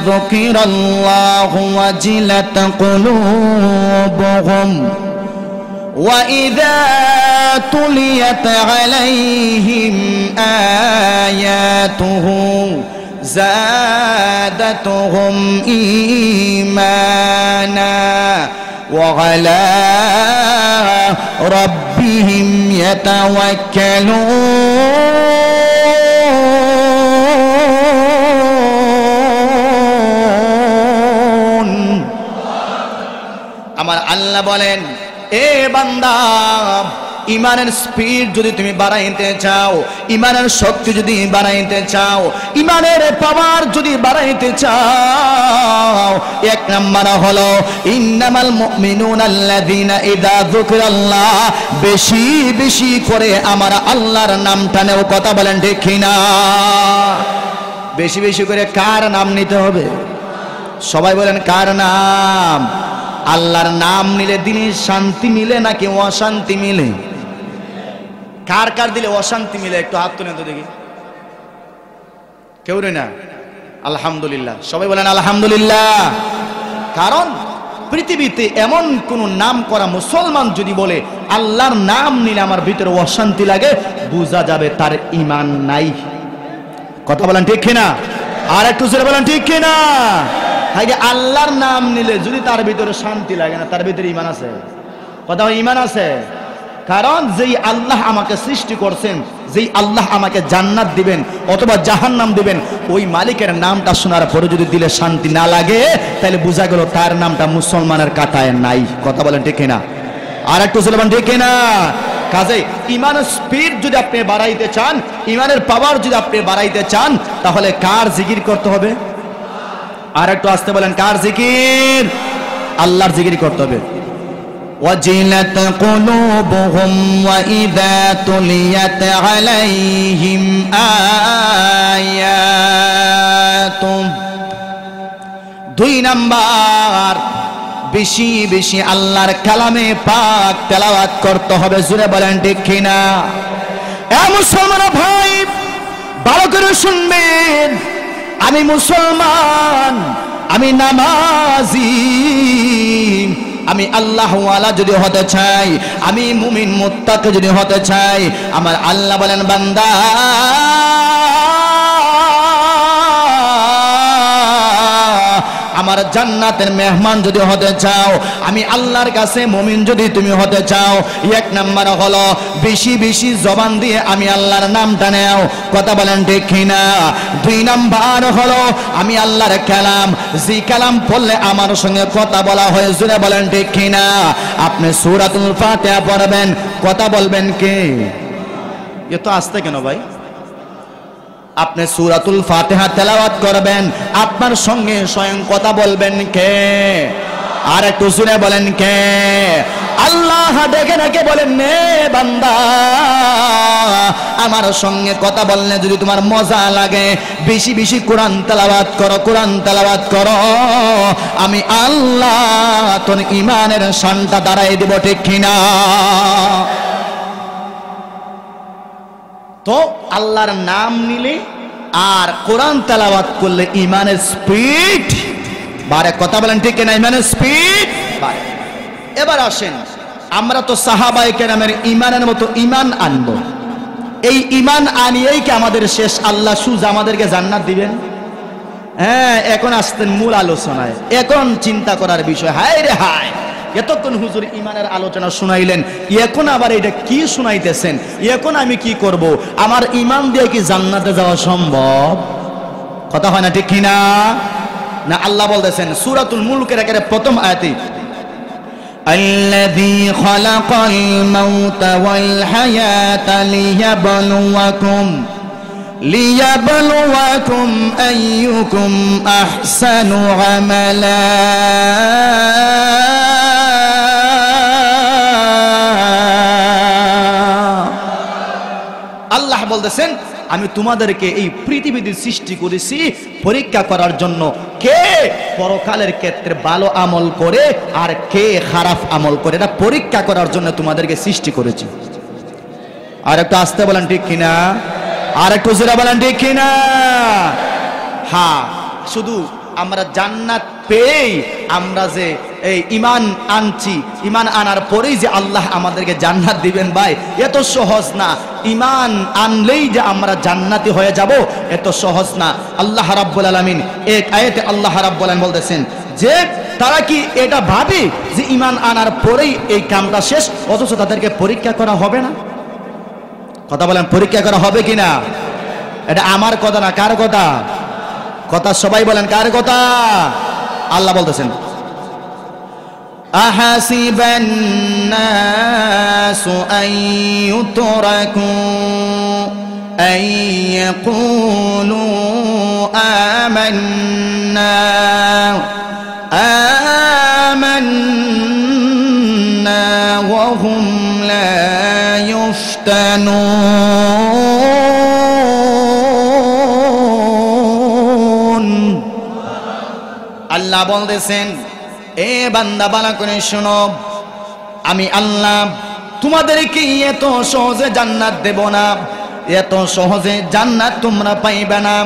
যুকিরাল্লাহু ওয়াজিলাত কুলুবুহুম ওয়া ইযা তুলিয়াত আলাইহিম আয়াতুহু زادتهم إيمانا وعلى ربهم يتوكلون আমার আল্লাহ বলেন, এ বান্দা ইমানের স্পিড যদি তুমি বাড়াইতে চাও, ইমানের শক্তি যদি বাড়াইতে চাও, ইমানের পাওয়ার যদি বাড়াইতে চাও, এক নাম্বার হলো ইন্নামাল মুমিনুনা আল্লাযীনা ইযা যুকিরাল্লাহ, বেশি বেশি করে আমার আল্লাহর নামটা নেও। কথা বলেন ঠিক কিনা? বেশি বেশি করে কার নাম নিতে হবে? সবাই বলেন কার নাম? আল্লাহর নাম নিলে দিনে শান্তি মিলে নাকি অশান্তি মিলে? কার কার দিলে অশান্তি মিলে একটু হাত তুলে তো দেখি। কেউ রে না? আলহামদুলিল্লাহ, সবাই বলেন আলহামদুলিল্লাহ। কারণ পৃথিবীতে এমন কোন নাম করা মুসলমান যদি বলে আল্লাহর নাম নিলে আমার ভিতরে অশান্তি লাগে, বোঝা যাবে তার ঈমান নাই। কথা বলেন ঠিক কিনা? আর একটু জোরে বলেন ঠিক কিনা? আগে আল্লাহর নাম নিলে যদি তার ভিতরে শান্তি লাগে না, তার ভিতরে ঈমান আছে? কথা হয় ঈমান আছে? কারণ যেই আল্লাহ আমাকে সৃষ্টি করছেন, যেই আল্লাহ আমাকে জান্নাত দিবেন অথবা জাহান্নাম দিবেন, ওই মালিকের নামটা শোনার পরে যদি দিলে শান্তি না লাগে, তাহলে বোঝা গেল তার নামটা মুসলমানের কাটায় নাই। কথা বলেন ঠিক কিনা? আর একটু বলেন ঠিক কিনা? কাজেই ইমানের স্পিড যদি আপনি বাড়াইতে চান, ইমানের পাওয়ার যদি আপনি বাড়াইতে চান, তাহলে কার জিকির করতে হবে? আর একটু আসতে বলেন কার জিকির? আল্লাহর জিকির করতে হবে। ওয়াজিলাত কুলুবুহুম ওয়া ইযা তুলিয়াত আলাইহিম আয়াতুম। দুই নাম্বার, বেশি বেশি আল্লাহর কালামে পাক তেলাওয়াত করতে হবে। জোরে বলেন ঠিক কিনা? এ মুসলমান ভাই, ভালো করে শুনবেন। আমি মুসলমান, আমি নামাজি, আমি আল্লাহওয়ালা যদি হতে চাই, আমি মুমিন মুত্তাকি যদি হতে চাই, আমার আল্লাহ বলেন বান্দা আমার জান্নাতের মেহমান যদি হতে চাও, আমি আল্লাহর কাছে মুমিন যদি তুমি হতে চাও, এক নাম্বার হলো বেশি বেশি জবান দিয়ে আমি আল্লাহর নামটা নেও। কথা বলেন ঠিক কিনা? দুই নাম্বার হলো আমি আল্লাহর কালাম, যে কালাম পড়লে আমার সঙ্গে কথা বলা হয়। জোরে বলেন ঠিক কিনা? আপনি সূরাতুল ফাতিহা পড়বেন, কথা বলবেন কে? এত আস্তে কেন ভাই? আপনি সূরাতুল ফাতিহা তেলাওয়াত করবেন, আপনার সঙ্গে স্বয়ং কথা বলবেন কে? আর একটু জোরে বলেন কে? আল্লাহ ডেকে ডেকে বলেন, নে বান্দা, আমার সঙ্গে কথা বললে যদি তোমার মজা লাগে, বেশি বেশি কোরআন তেলাওয়াত করো, কোরআন তেলাওয়াত করো, আমি আল্লাহ তোর ঈমানের শানটা দাঁড়াই দেব। ঠিক কিনা? তো আল্লাহর নাম নিলে আর কোরআন তেলাওয়াত করলে ঈমানের স্পিড বাড়ে। কথা বলেন ঠিক কিনা? ঈমানের স্পিড বাড়ে। এবার আসেন, আমরা তো সাহাবায়ে কেরামের ঈমানের মতো ঈমান আনব। এই ঈমান আনিয়েই কি আমাদের শেষ আল্লাহ সুজ আমাদেরকে জান্নাত দিবেন? হ্যাঁ, এখন আসতেন মূল আলোচনায়। এখন চিন্তা করার বিষয়, হায় রে হায়, এতক্ষণ হুজুর ঈমানের আলোচনা শুনাইলেন, এখন আবার এটা কি শুনাইতেছেন? এখন আমি কি করব? আমার ঈমান দিয়ে কি জান্নাতে যাওয়া সম্ভব? কথা হয় না ঠিক কিনা? না, আল্লাহ বলতেছেন সূরাতুল মুলকের একেবারে প্রথম আয়াতে, আল্লাযী খালাকাল মাউতা ওয়াল হায়াতা লিয়াবলুয়াকুম আইয়ুকুম আহসানু আমালা। আল্লাহ বলতেছেন আমি তোমাদেরকে এই পৃথিবীতে সৃষ্টি করেছি পরীক্ষা করার জন্য, কে পরকালের ক্ষেত্রে ভালো আমল করে আর কে খারাপ আমল করে, এটা পরীক্ষা করার জন্য তোমাদেরকে সৃষ্টি করেছি। আর একটু আসতে বলেন ঠিক কিনা? আর একটু জোরে বলেন ঠিক কিনা? হ্যাঁ, শুধু আমরা জান্নাত পেয়ে আমরা যে এই ঈমান আনছি, ঈমান আনার পরেই যে আল্লাহ আমাদেরকে জান্নাত দিবেন, ভাই এত সহজ না। ঈমান আনলেই যে আমরা জান্নাতি হয়ে যাব, এত সহজ না। আল্লাহ রাব্বুল আলামিন এক আয়াতে আল্লাহ রাব্বুল আলামিন বলতেছেন যে তারা কি এটা ভাবে যে ঈমান আনার পরেই এই কামটা শেষ, অথচ তাদেরকে পরীক্ষা করা হবে না? কথা বলেন, পরীক্ষা করা হবে কিনা? এটা আমার কথা না, কার কথা? কথা সবাই বলেন কার কথা? আল্লাহ বলতেছেন আহাসিবান নাসু আন ইউতরাকু আন ইয়াকুলু আমান্না আমান্না ওয়া হুম লা ইফতানুন। আল্লাহ বলতেছেন, এ বান্দা ভালো করে শোনো, আমি আল্লাহ তোমাদেরকে এত সহজে জান্নাত দেব না, এত সহজে জান্নাত তোমরা পাইবে না।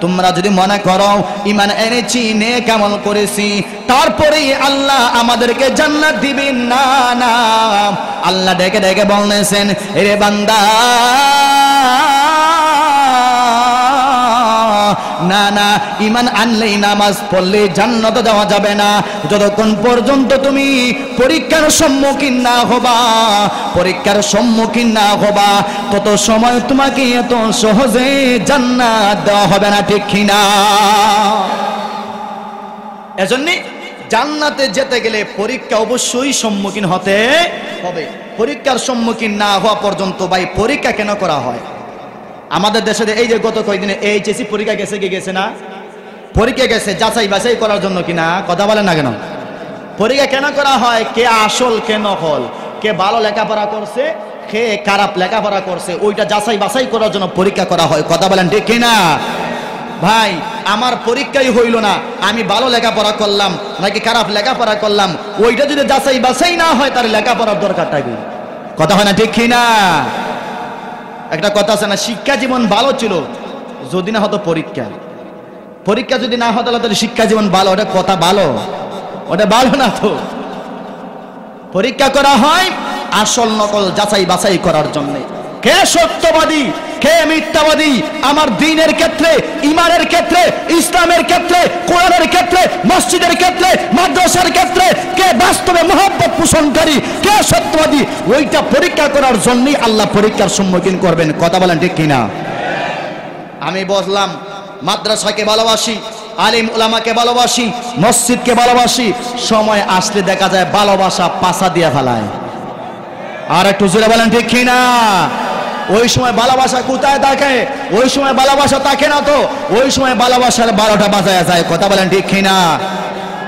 তোমরা যদি মনে করো ঈমান এনেছি, নেক আমল করেছি, তারপরে আল্লাহ আমাদেরকে জান্নাত দিবেন, না না। আল্লাহ ডেকে ডেকে বলতেছেন, রে বান্দা, না না, ঈমান আনলেই, নামাজ পড়লে জান্নাত দেওয়া যাবে না। যতক্ষণ পর্যন্ত তুমি পরীক্ষার সম্মুখীন না হবা, পরীক্ষার সম্মুখীন না হবা, তত সময় তোমাকে এত সহজে জান্নাত দেওয়া হবে না, ঠিক কিনা? এজন্য জান্নাতে যেতে গেলে পরীক্ষা অবশ্যই সম্মুখীন হতে হবে। পরীক্ষার সম্মুখীন না হওয়া পর্যন্ত ভাই পরীক্ষা কেন করা হয়? আমাদের দেশে এই যে গত কয়েকদিনে এইচএসসি পরীক্ষা গেছে, কি গেছে না? পরীক্ষা গেছে যাচাই বাছাই করার জন্য, কিনা? কথা বলেন না কেন? পরীক্ষা কেন করা হয়? কে আসল কে নকল, কে ভালো লেখাপড়া করছে কে খারাপ লেখাপড়া করছে, ওইটা যাচাই বাছাই করার জন্য পরীক্ষা করা হয়। কথা বলেন ঠিক কিনা? ভাই আমার পরীক্ষাই হইল না, আমি ভালো লেখাপড়া করলাম নাকি খারাপ লেখাপড়া করলাম, ওইটা যদি যাচাই বাছাই না হয় তাহলে লেখাপড়ার দরকারটা কি? কথা হয় না ঠিক কিনা? একটা কথা আছে না, শিক্ষা জীবন ভালো ছিল যদি না হতো পরীক্ষা, পরীক্ষা যদি না হতো তাহলে শিক্ষা জীবন ভালো। ওটা কথা ভালো? ওটা ভালো না তো। পরীক্ষা করা হয় আসল নকল যাচাই বাছাই করার জন্য। কে সত্যবাদী কে মিথ্যাবাদী, আমার দ্বীনের ক্ষেত্রে, ঈমানের ক্ষেত্রে, ইসলামের ক্ষেত্রে, কোরআনের ক্ষেত্রে, মসজিদের ক্ষেত্রে, মাদ্রাসার ক্ষেত্রে কে বাস্তবে মহব্বত পোষণকারী, কে সত্যবাদী, ওইটা পরীক্ষা করার জন্যই আল্লাহ পরীক্ষার সম্মুখীন করবেন। কথা বলেন ঠিক কিনা? আমি বললাম মাদ্রাসাকে ভালোবাসি, আলিম উলামাকে ভালোবাসি, মসজিদকে ভালোবাসি, সময় আসলে দেখা যায় ভালোবাসা পাছা দিয়ে ফেলায়। আর একটু জোরে বলেন ঠিক কিনা? ওই সময় ভালোবাসা কোথায় থাকে? ওই সময় ভালোবাসা থাকে না তো, ওই সময় ভালোবাসার 12টা বাজায় যায়। কথা বলেন ঠিক কিনা?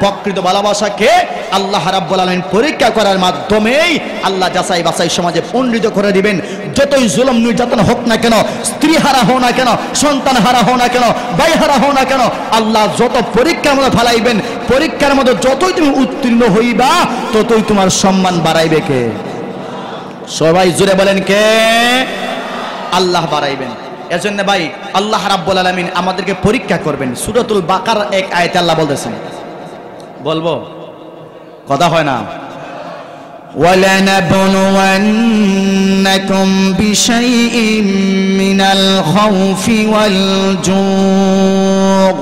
প্রকৃত ভালোবাসাকে আল্লাহ রাব্বুল আলামিন পরীক্ষা করার মাধ্যমেই আল্লাহ যাচাই বাছাই সমাজে পণ্ডিত করে দিবেন। যতই জুলুম নির্যাতন হোক না কেন, স্ত্রী হারা হও না কেন, সন্তান হারা হও না কেন, ভাই হারা হও না কেন, আল্লাহ যত পরীক্ষার মধ্যে ফেলাইবেন, পরীক্ষার মধ্যে যতই তুমি উত্তীর্ণ হইবা ততই তোমার সম্মান বাড়াইবে কে? সবাই জুড়ে বলেন কে? আল্লাহ বাড়াইবেন। এজন্য ভাই আল্লাহ রাব্বুল আলামিন আমাদেরকে পরীক্ষা করবেন। সূরাতুল বাকারার এক আয়াতে আল্লাহ বলতেছেন, বলবো? কথা হয় না? ওয়ালানাবলুওয়ান্নাকুম বিশাইইম মিনাল খাউফি ওয়াল জুউ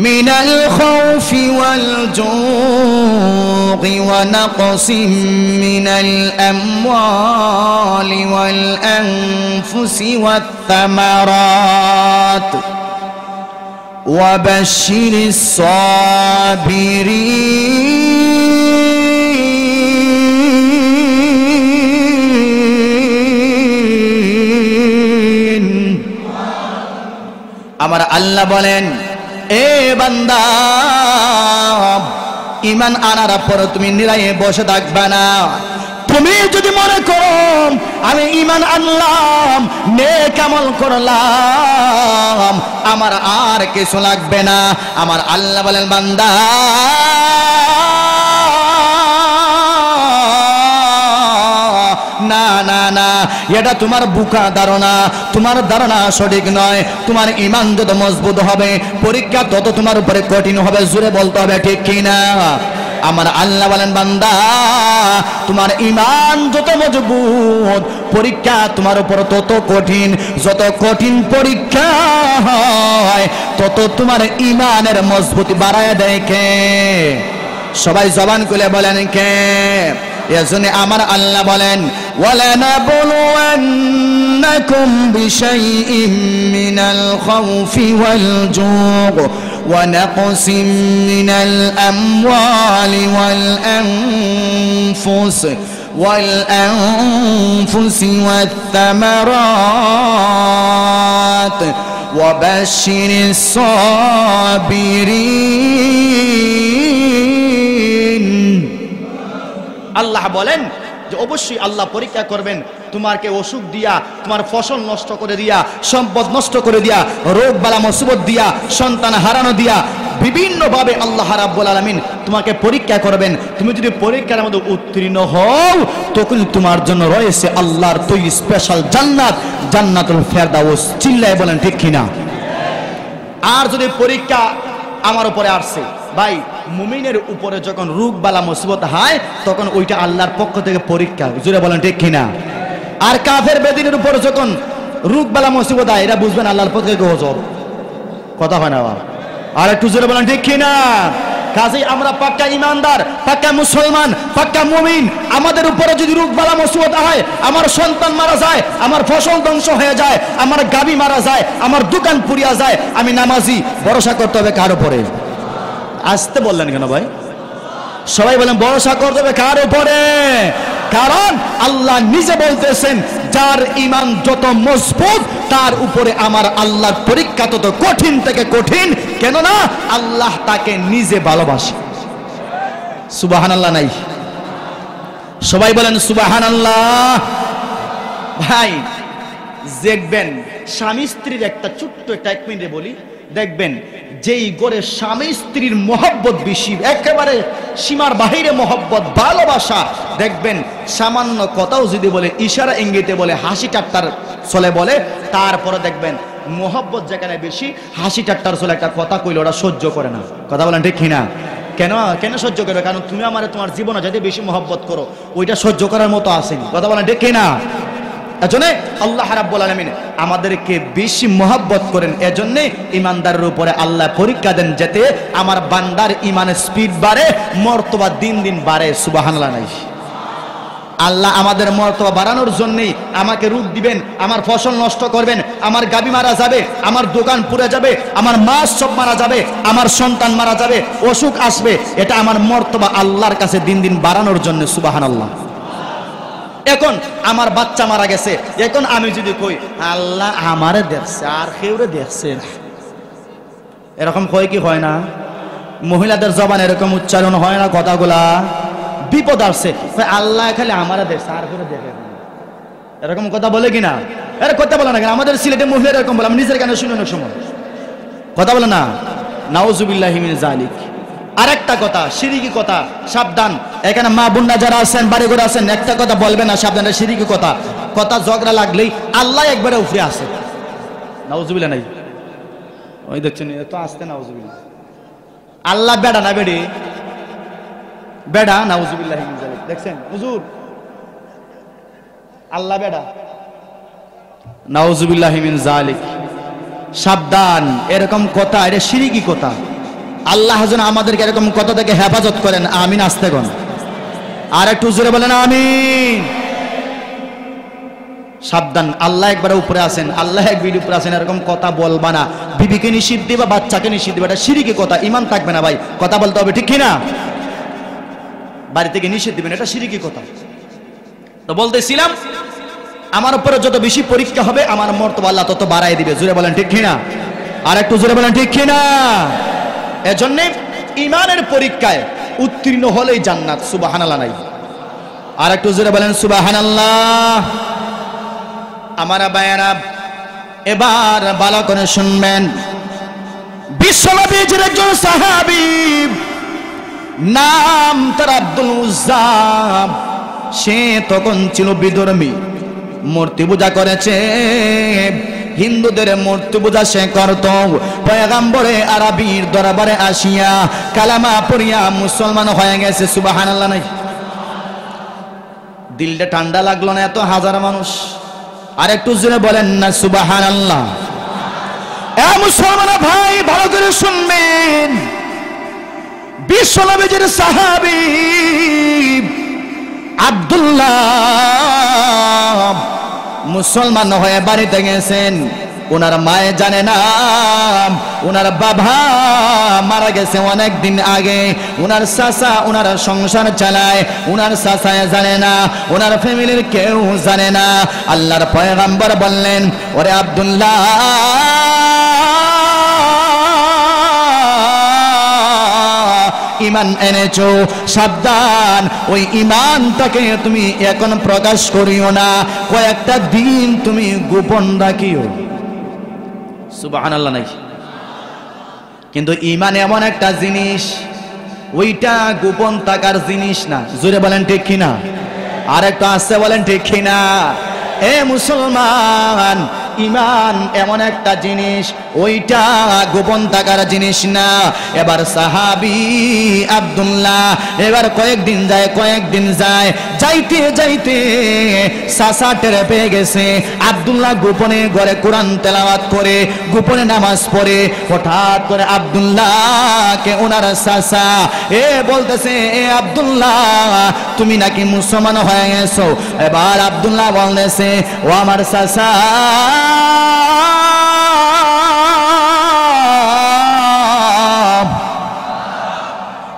من الخوف والجوع ونقص من الأموال والأنفس والثمرات وبشر الصابرين। আমার আল্লাহ বলেন, এ বান্দা, ঈমান আনার পর তুমি নিরায়ে বসে থাকবে না। তুমি যদি মনে করো আমি ঈমান আনলাম, নেক আমল করলাম, আমার আর কিছু লাগবে না, আমার আল্লাহ বলেন, বান্দা না না না, এটা তোমার বুকা ধারণা, তোমার ধারণা সঠিক নয়। তোমার ঈমান যত মজবুত হবে পরীক্ষা তত তোমার উপরে কঠিন হবে। জোরে বলতে হবে ঠিক কিনা? আমার আল্লাহ বলেন, বান্দা তোমার ঈমান যত মজবুত পরীক্ষা তোমার উপর তত কঠিন। যত কঠিন পরীক্ষা হয় তত তোমার ঈমানের মজবুতি বাড়ায় দেয় কে? সবাই জবান খুলে বলেন কে? এজন্য আমার আল্লাহ বলেন, ওয়ালানাবলুওয়ান্নাকুম বিশাইইম মিনাল খাউফি ওয়াল জুউ ওয়া নাকসিম মিনাল আমওয়ালি ওয়াল والأنفس والثمرات وبشر الصابرين আল্লাহ বলেন যে অবশ্যই আল্লাহ পরীক্ষা করবেন তোমাকে অসুখ দিয়া, তোমার ফসল নষ্ট করে দিয়া, সম্পদ নষ্ট করে দিয়া, রোগ বালা মুসিবত দিয়া, সন্তান হারানো দিয়া, বিভিন্ন ভাবে আল্লাহ রাব্বুল আলামিন তোমাকে পরীক্ষা করবেন। তুমি যদি পরীক্ষার মধ্যে উত্তীর্ণ হও তখন তোমার জন্য রয়েছে আল্লাহর তৈরি স্পেশাল জান্নাত, জান্নাতুল ফেরদাউস। চিল্লায় বলেন ঠিক কিনা? আর যদি পরীক্ষা আমার উপরে আসছে ভাই, মুমিনের উপরে যখন রোগ বালা মুসিবত হয় তখন ওইটা আল্লাহর পক্ষ থেকে পরীক্ষা। জোরে বলেন ঠিক কিনা? আর কাফের বেদিনের উপর যখন রোগ বালা মুসিবত হয় এটা বুঝবেন আল্লাহর পক্ষ থেকে গজব। কথা হয় না? আর একটু জোরে বলেন ঠিক কিনা? কাজেই আমরা পাক্কা ইমানদার, পাক্কা মুসলমান, পাক্কা মুমিন। আমাদের উপরে যদি রোগ বালা মুসিবত হয়, আমার সন্তান মারা যায়, আমার ফসল ধ্বংস হয়ে যায়, আমার গাবি মারা যায়, আমার দোকান পুড়িয়া যায়, আমি নামাজি, ভরসা করতে হবে কার উপরে? আসতে বললেন কেন ভাই? সবাই বলেন ভরসা করতে হবে কার উপরে? কারণ আল্লাহ নিজে বলতেছেন যার ঈমান যত মজবুত তার উপরে আমার আল্লাহর পরীক্ষা তত কঠিন থেকে কঠিন। কেননা আল্লাহ তাকে নিজে ভালোবাসে। সুবহানাল্লাহ নাই? সবাই বলেন সুবহানাল্লাহ। ভাই দেখবেন স্বামী স্ত্রীর একটা ছোট্ট একটা, 1 মিনিটে বলি, দেখবেন যেই ঘরে স্বামী স্ত্রীর মহব্বত বেশি, একেবারে সীমার বাহিরে মহব্বত, ভালোবাসা, দেখবেন সামান্য কথাও যদি বলে, ইশারা ইঙ্গিতে বলে, হাসি ঠাট্টার চলে বলে, তারপরে দেখবেন মহব্বত যেখানে বেশি, হাসি ঠাট্টার চলে একটা কথা কইলে ওরা সহ্য করে না। কথা বলেন ঠিক কিনা? কেন সহ্য করবে? কারণ তুমি আমারে তোমার জীবনে যদি বেশি মহব্বত করো ওইটা সহ্য করার মতো আসেনি। কথা বলেন ঠিক কিনা? এজন্য আল্লাহ রাব্বুল আলামিন আমাদেরকে বেশি মহব্বত করেন। এজন্য ইমানদারের উপরে আল্লাহ পরীক্ষা দেন যাতে আমার বান্দার ইমানের স্পিড বাড়ে, মর্তবা দিন দিন বাড়ে। সুবহানাল্লাহ নাই? আল্লাহ আমাদের মর্তবা বাড়ানোর জন্যই আমাকে রূপ দিবেন, আমার ফসল নষ্ট করবেন, আমার গাবি মারা যাবে, আমার দোকান পুড়ে যাবে, আমার মাছ সব মারা যাবে, আমার সন্তান মারা যাবে, অসুখ আসবে। এটা আমার মর্তবা আল্লাহর কাছে দিন দিন বাড়ানোর জন্য। সুবহানাল্লাহ। এখন আমার বাচ্চা মারা গেছে, এখন আমি যদি কই আল্লাহ আমারে দেখছে আর কেউরে দেখছে না, এরকম কয় কি হয় না? মহিলাদের জবান এরকম উচ্চারণ হয় না কথাগুলা? বিপদ আসছে, আল্লাহ খালি আমারে দেখছে আর কেউ দেখে না, এরকম কথা বলে কিনা? এর কথা বলে না কেন? আমাদের সিলেটে মহিলারা এরকম বলে, আমি নিজের কানে শুনে অনেক সময়। কথা বলে না? নাউজুবিল্লাহি মিন যালিক। আরেকটা কথা, শিরকি কথা, সাবধান। এখানে মা বোনরা যারা আছেন, বাড়ি ঘরে আছেন, একটা কথা বলবেন না, সাবধান। শিরকি কথা, কথা ঝগড়া লাগলেই আল্লাহ একবারে উপরে আসে। নাউজুবিল্লাহ নাই? ওই দেখছেন এত আসতে, নাউজুবিল্লাহ। আল্লাহ বেড়া না বেড়ে? বেড়া। নাউজুবিল্লাহি মিন যালিক। দেখছেন হুজুর, আল্লাহ বেড়া। নাউজুবিল্লাহি মিন যালিক। সাবধান, এরকম কথা এটা শিরকি কথা। আল্লাহ যেন আমাদেরকে এরকম কথা থেকে হেফাজত করেন। আমিন। আসতে কোন আর একটু জোরে বলেন আমিন। সাবধান, আল্লাহ একবার উপরে আছেন, আল্লাহ এক বিড়ি উপরে আছেন, এরকম কথা বলবা না। বিবিকে নিষিদ্ধ দিবা, বাচ্চাকে নিষিদ্ধ দিবা, এটা শিরকি কথা। ঈমান থাকবে না ভাই, কথা বলতে হবে ঠিক কিনা? বাড়ি থেকে নিষেধ দিবেন, এটা শিরকি কথা। তো বলতেছিলাম আমার উপরে যত বেশি পরীক্ষা হবে আমার মর্তবা আল্লাহ তত বাড়াই দিবে। জোরে বলেন ঠিক কিনা? আর একটু জোরে বলেন ঠিক কিনা? এজন্য ঈমানের পরীক্ষায় উত্তীর্ণ হলেই জান্নাত। সুবহানাল্লাহ নাই? আর একটু জোরে বলেন সুবহানাল্লাহ। আমার ভাইয়েরা এবার ভালো করে শুনবেন। বিশ্বনবীর একজন সাহাবী, নাম তার আব্দুল উজ্জা। সে তখন ছিল বিধর্মী, মূর্তি পূজা করেছে, হিন্দুদের মূর্তি পূজা সে করত। পয়গম্বরে আরবীর দরবারে আসিয়া কালামা পড়িয়া মুসলমান হয়ে গেছে। সুবহানাল্লাহ নাই? দিলটা ঠান্ডা লাগলো না? এত হাজার মানুষ। আর একটু জোরে বলেন না সুবহানাল্লাহ। এ মুসলমান ভাই ভালো করে শুনবেন। বিশ্বনবীর সাহাবী আব্দুল্লাহ মুসলমান হয়ে বাড়িতে গেছেন। ওনার মায়ে জানে না, ওনার বাবা মারা গেছে অনেক দিন আগে, ওনার চাচা ওনার সংসার চালায়, ওনার চাচায় জানে না, ওনার ফ্যামিলির কেউ জানে না। আল্লাহর পয়গম্বর বললেন, ওরে আব্দুল্লাহ, ঈমান এনেছো, সাবধান, ওই ঈমানটাকে তুমি এখন প্রকাশ করিও না, কয়েকটা দিন তুমি গোপন রাখিও। সুবহানাল্লাহ নাই? কিন্তু ঈমান এমন একটা জিনিস, ওইটা গোপন থাকার জিনিস না। জোরে বলেন ঠিক কিনা? আর একটু আসতে বলেন ঠিক কিনা? এ মুসলমান, ঈমান এমন একটা জিনিস, ওইটা গোপন থাকার জিনিস না। এবার সাহাবী আব্দুল্লাহ এবার কয়েকদিন যায়, যাইতে যাইতে চাচা টের পেয়ে গেছে আব্দুল্লাহ গোপনে ঘরে কোরআন তেলাওয়াত করে, গোপনে নামাজ পড়ে। হঠাৎ করে আব্দুল্লাহকে ওনার চাচা বলতেছে, এ আব্দুল্লাহ, তুমি নাকি মুসলমান হয়ে গেছো? এবার আব্দুল্লাহ বলতেছে, ও আমার চাচা,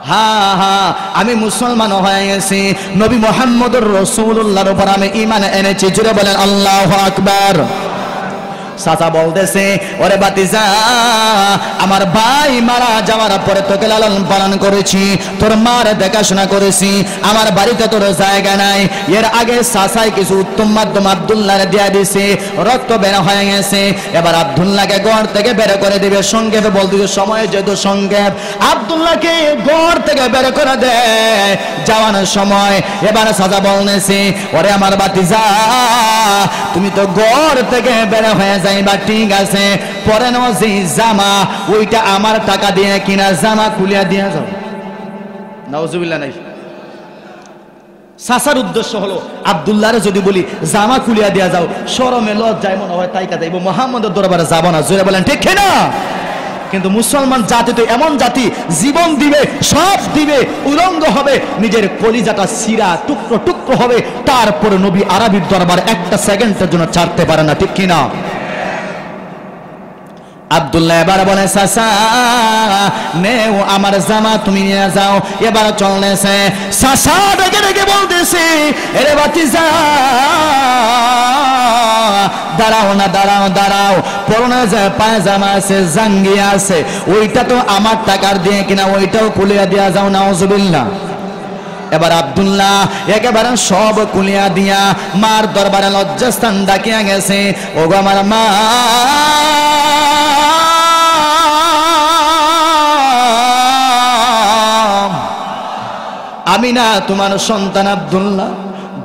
হ্যাঁ, আমি মুসলমান হয়ে গেছি, নবী মুহাম্মদুর রাসূলুল্লাহর উপর আমি ঈমান এনেছি। জোরে বলেন আল্লাহু আকবার। চাচা বলতেছে, ওরে বাতিজা, আমার ভাই মারা যাওয়ার পরে তোকে লালন পালন করেছি, তোর মার দেখাশোনা করেছি, আমার বাড়িতে তোর জায়গা নাই। এর আগে চাচাই কিছু উত্তম মাধ্যম আব্দুল্লাহরে দিয়ে দিছে, রক্ত বের হয়ে গেছে। এবার আব্দুল্লাহকে ঘর থেকে বের করে দিবে। সংক্ষেপে বলতে সময় যেহেতু সংক্ষেপ, আব্দুল্লাহকে ঘর থেকে বের করে দেয় যাওয়ানোর সময়। এবার চাচা বলতেছে, ওরে আমার বাতিজা, তুমি তো ঘর থেকে বের হয়ে যাইবা, ঠিক আছে, পরে নাও যে জামা, ওইটা আমার টাকা দিয়ে কিনা জামা খুলিয়া দিয়া যাও। নাউজুবিল্লাহ নাই? চাচার উদ্দেশ্য হলো আব্দুল্লাহরে যদি বলি জামা খুলিয়া দিয়া যাও, শরমে লজ্জায় মনে হয় তাই কাছে মুহাম্মদের দরবারে যাব না। জোরে বলেন ঠিক কিনা? কিন্তু মুসলমান জাতি তো এমন জাতি, জীবন দিবে, সব দিবে, উলঙ্গ হবে, নিজের কলিজাটা সিরা টুকরো টুকরো হবে, তারপরে নবী আরবির দরবার একটা সেকেন্ডের জন্য ছাড়তে পারে না। ঠিক কিনা? আব্দুল্লাহ এবার বলে, চাচা নেও আমার জামা, তুমি নিয়ে যাও। এবার চলতেছে, চাচা ডেকে ডেকে বলতেছে, এরে বাতিজা, দাঁড়াও না, দাঁড়াও দাঁড়াও, পরনে যে পায়জামা আছে, জাঙ্গিয়া আছে, ওইটা তো আমার টাকার দিয়ে কিনা, ওইটাও খুলিয়া দিয়া যাও। নাউজুবিল্লাহ। এবার আব্দুল্লাহ একেবারে সব খুলিয়া দিয়া মার দরবারে লজ্জাস্থান ডাকিয়া গেছে, ওগো আমার মা, আমি না তোমার সন্তান আব্দুল্লাহ,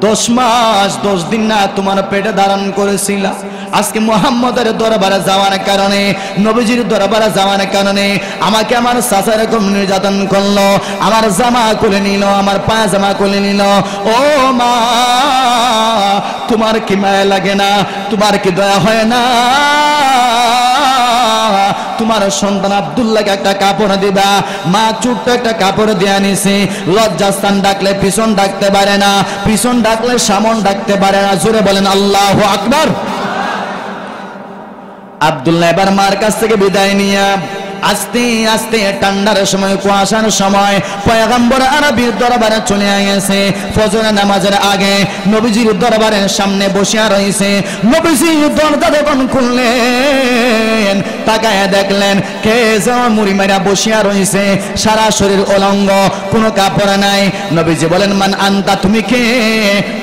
10 মাস 10 দিন না তোমার পেটে ধারণ করেছিলাম। আজকে মুহাম্মদের দরবারে যাওয়ার কারণে, নবীজির দরবারে যাওয়ার কারণে আমাকে আমার চাচা এরকম নির্যাতন করলো, আমার জামা খুলে নিল, আমার পায়জামা খুলে নিল। ও মা, তোমার কি মায়া লাগে না? তোমার কি দয়া হয় না? তোমার সন্তান আব্দুল্লাহকে একটা কাপড় দিবা। মা ছোট্ট একটা কাপড় দিয়ে আনিছে। লজ্জাস্থান ডাকলে পিছন ডাকতে পারে না, পিছন ডাকলে সামন ডাকতে পারে না। জোরে বলেন আল্লাহু আকবার। আব্দুল্লাহ এবার মার কাছ থেকে বিদায় নিয়ে আস্তে আস্তে ঠান্ডার সময়, কুয়াশার সময় পয়গম্বর আরবির দরবারে চলে গেছে। ফজরের নামাজের আগে নবীজির দরবারের সামনে বসিয়া রয়েছে। নবীজি দরজা যখন খুললেন, তাকায় দেখলেন কে যেন মুড়ি মারা বসিয়া রয়েছে, সারা শরীর উলঙ্গ, কোনো কাপড় নাই। নবীজি বলেন, মান আনতা, তুমি কে?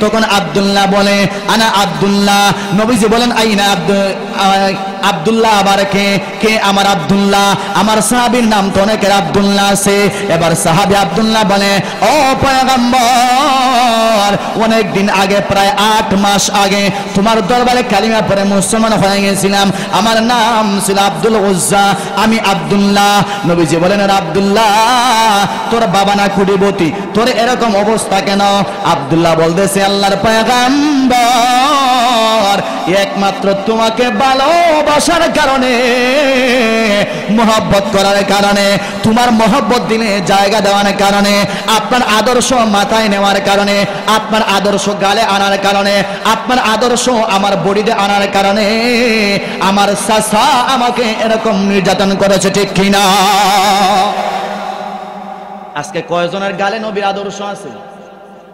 তখন আব্দুল্লাহ বলে, আনা আব্দুল্লাহ। নবীজি বলেন, আইনা আব্দুল্লাহ, আবার কে? কে আমার আব্দুল্লাহ? আমার সাহাবীর নাম তো অনেকের আব্দুল্লাহ আছে। এবার সাহাবী আব্দুল্লাহ বলে, ও পয়গম্বর, অনেক দিন আগে, প্রায় 8 মাস আগে তোমার দরবারে কালিমা পড়ে মুসলমান হয়ে গেছিলাম। আমার নাম ছিল আব্দুল উজ্জা, আমি আব্দুল্লাহ। নবীজি বলেন, আব্দুল্লাহ, তোর বাবা না কুটিপতি, তোর এরকম অবস্থা কেন? আব্দুল্লাহ বলতেছে আল্লাহর পয়গম্বর, একমাত্র তোমাকে ভালোবাসার কারণে, মহব্বত করার কারণে, তোমার মহব্বত দিলে জায়গা দেওয়ার কারণে, আপনার আদর্শ মাথায় নেওয়ার কারণে, আপনার আদর্শ গালে আনার কারণে, আপনার আদর্শ আমার বডিতে আনার কারণে আমার চাচা আমাকে এরকম নির্যাতন করেছে, ঠিক কিনা? আজকে কয়জনের গালে নবীর আদর্শ আছে?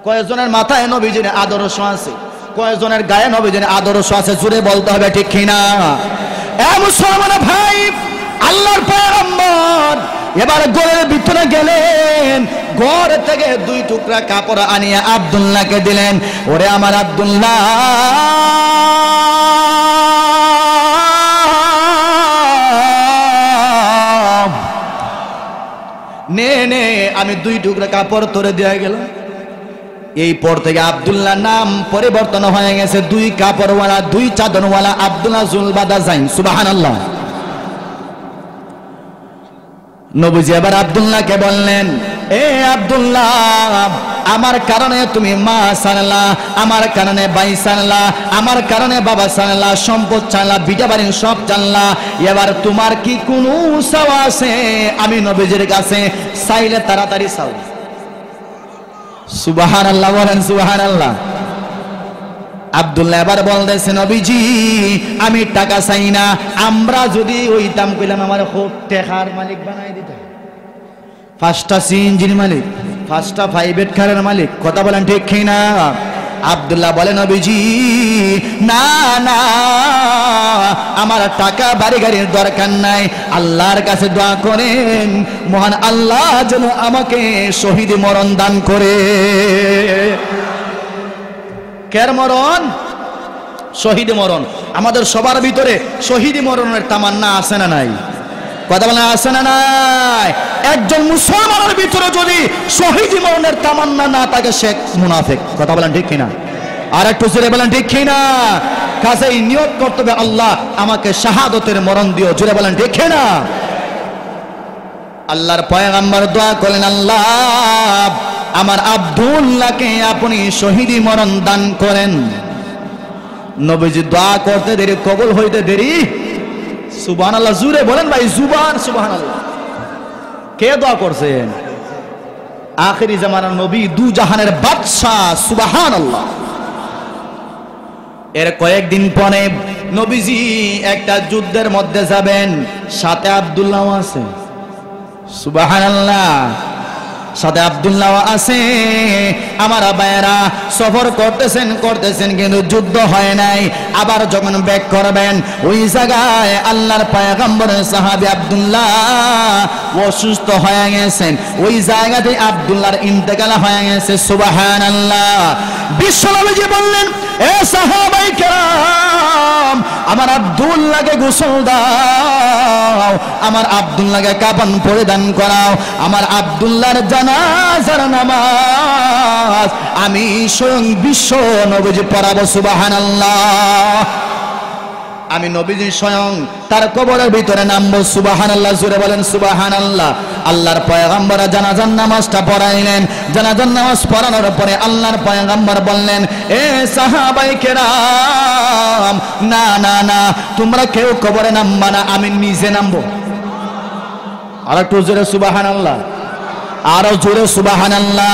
কয়জনের মাথায় নবীজির আদর্শ আছে? কয়জনের গায়ে নবীজির আদর্শ আছে? জুড়ে বলতে হবে, ঠিক কিনা? এ মুসলমান ভাই, আল্লাহর পয়গম্বর এবার ঘরের ভিতরে গেলেন, ঘর থেকে 2 টুকরা কাপড় আনিয়ে আব্দুল্লাহকে দিলেন। ওরে আমার আব্দুল্লাহ, নে নে, আমি 2 টুকরা কাপড় তোরে দিয়ে গেলাম। এই পর থেকে আব্দুল্লাহ নাম পরিবর্তন হয়ে গেছে 2 কাপড়ওয়ালা, 2 চাদরওয়ালা, আব্দুল্লাহ জুলবাদা জাইন। সুবহানাল্লাহ। নবীজি এবার আব্দুল্লাহকে বললেন, এ আব্দুল্লাহ, আমার কারণে তুমি মা সারলা, আমার কারণে ভাই সারলা, আমার কারণে বাবা সারলা, সম্পদ চাইলা, বিটা বাড়ি সব জানলা, এবার তোমার কি কোনো চাওয়া আছে আমি নবীজির কাছে? চাইলে তাড়াতাড়ি চাও। সুবহানাল্লাহ বলেন, সুবহানাল্লাহ। আব্দুল্লাহ এবার বলতেছে, নবীজি আমি টাকা চাই না, আমরা যদি ওই দাম কইলাম আমার খুব টেকার মালিক বানাই দিতে, 5টা সিএনজির মালিক, 5টা প্রাইভেট কারের মালিক। কথা বলেন, ঠিক কিনা? আব্দুল্লাহ বলে, নবীজি না না, আমার টাকা বাড়ি গাড়ির দরকার নাই, আল্লাহর কাছে দোয়া করেন মহান আল্লাহ যেন আমাকে শহীদ মরণ দান করে। কের মরণ? শহীদ মরণ। আমাদের সবার ভিতরে শহীদ মরণের তামান্না আছে না নাই? কথা বলেন, আছে না নাই? একজন মুসলমানের ভিতরে যদি শহীদ মরণের তামান্না না থাকে সে মুনাফিক। কথা বলেন, ঠিক কিনা? আর একটু জোরে বলেন, ঠিক কিনা? কাজেই নিয়ত করতে হবে, আল্লাহ আমাকে শাহাদতের মরণ দিও। জোরে বলেন, ঠিক কিনা? আল্লাহর পয়গম্বর দোয়া করলেন, আল্লাহ আমার আব্দুল্লাহকে আপনি শহীদি মরণ দান করেন। নবীজি দোয়া করতে দেরি, কবুল হইতে দেরি। সুবহানাল্লাহ, জুরে বলেন ভাই, জুবান সুবহানাল্লাহ। কে দোয়া করছেন? আখেরি জামানার নবী, 2 জাহানের বাদশা। সুবহানাল্লাহ। এর কয়েকদিন পরে নবীজি একটা যুদ্ধের মধ্যে যাবেন, সাথে আব্দুল্লাহ আছে। সুবহানাল্লাহ, সাথে আব্দুল্লাহ আছে। আমার ভাইয়েরা সফর করতেছেন কিন্তু যুদ্ধ হয় নাই। আবার যখন ব্যাক করবেন ওই জায়গায় আল্লাহর পয়গম্বরের সাহাবী আব্দুল্লাহ অসুস্থ হয়ে গেছেন, ওই জায়গাতে আব্দুল্লাহর ইন্তেকাল হয়ে গেছে। সুবহানাল্লাহ। বিশ্বনবীজি বললেন, এ সাহাবায়ে কেরাম, আমার আব্দুল্লাহকে গোসল দাও, আমার আব্দুল্লাহকে কাফন পরিধান করাও, আমার আব্দুল্লাহর জানাজার নামাজ আমি স্বয়ং বিশ্ব নবীজি পড়াবো। সুবহানাল্লাহ। আমি নবীজি স্বয়ং তার কবরের ভিতরে নামবো। সুবহানাল্লাহ, জোরে বলেন সুবহানাল্লাহ। আল্লাহর পয়গম্বর জানাজার নামাজটা পড়াইলেন। জানাজার নামাজ পড়ানোর পরে আল্লাহর পয়গম্বর বললেন, এ সাহাবায়ে কেরাম, না না না, তোমরা কেউ কবরে নামবা না, আমি নিজে নামবো। আর একটু জোরে সুবহানাল্লাহ, আরো জোরে সুবহানাল্লাহ।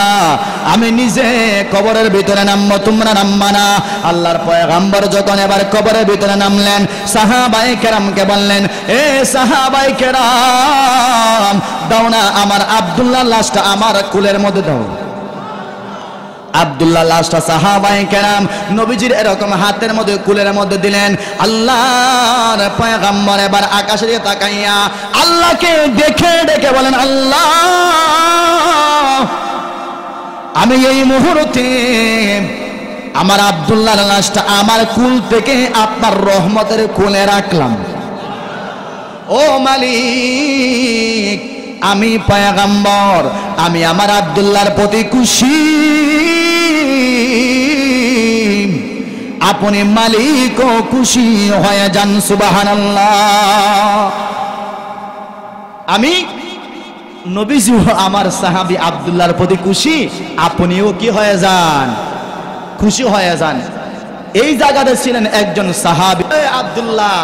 আমি নিজে কবরের ভিতরে নামবো, তোমরা নামবা না। আল্লাহর পয়গম্বর যখন এবার কবরের ভিতরে নামলেন, সাহাবায়ে কেরামকে বললেন, এ সাহাবায়ে কেরাম, দাও না আমার আব্দুল্লাহ লাশটা আমার কুলের মধ্যে দাও। আব্দুল্লাহ লাশটা সাহাবায়ে কেরাম নবীজির এরকম হাতের মধ্যে কুলের মধ্যে দিলেন। আল্লাহর পয়গম্বর এবার আকাশের দিকে তাকাইয়া আল্লাহকে দেখে ডেকে বলেন, আল্লাহ আমি এই মুহূর্তে আমার আব্দুল্লাহর লাশটা আমার কুল থেকে আপনার রহমতের কোলে রাখলাম। ও মালিক, আমি পয়গম্বর, আমি আমার আব্দুল্লাহর প্রতি খুশি, আপনি মালিক ও খুশি হয়ে যান। সুবহানাল্লাহ। আমি নবীজি আমার সাহাবী আব্দুল্লাহর প্রতি খুশি, আপনিও কি হয়ে যান, খুশি হয়ে যান। এই জায়গাতে ছিলেন একজন সাহাবী। আব্দুল্লাহ,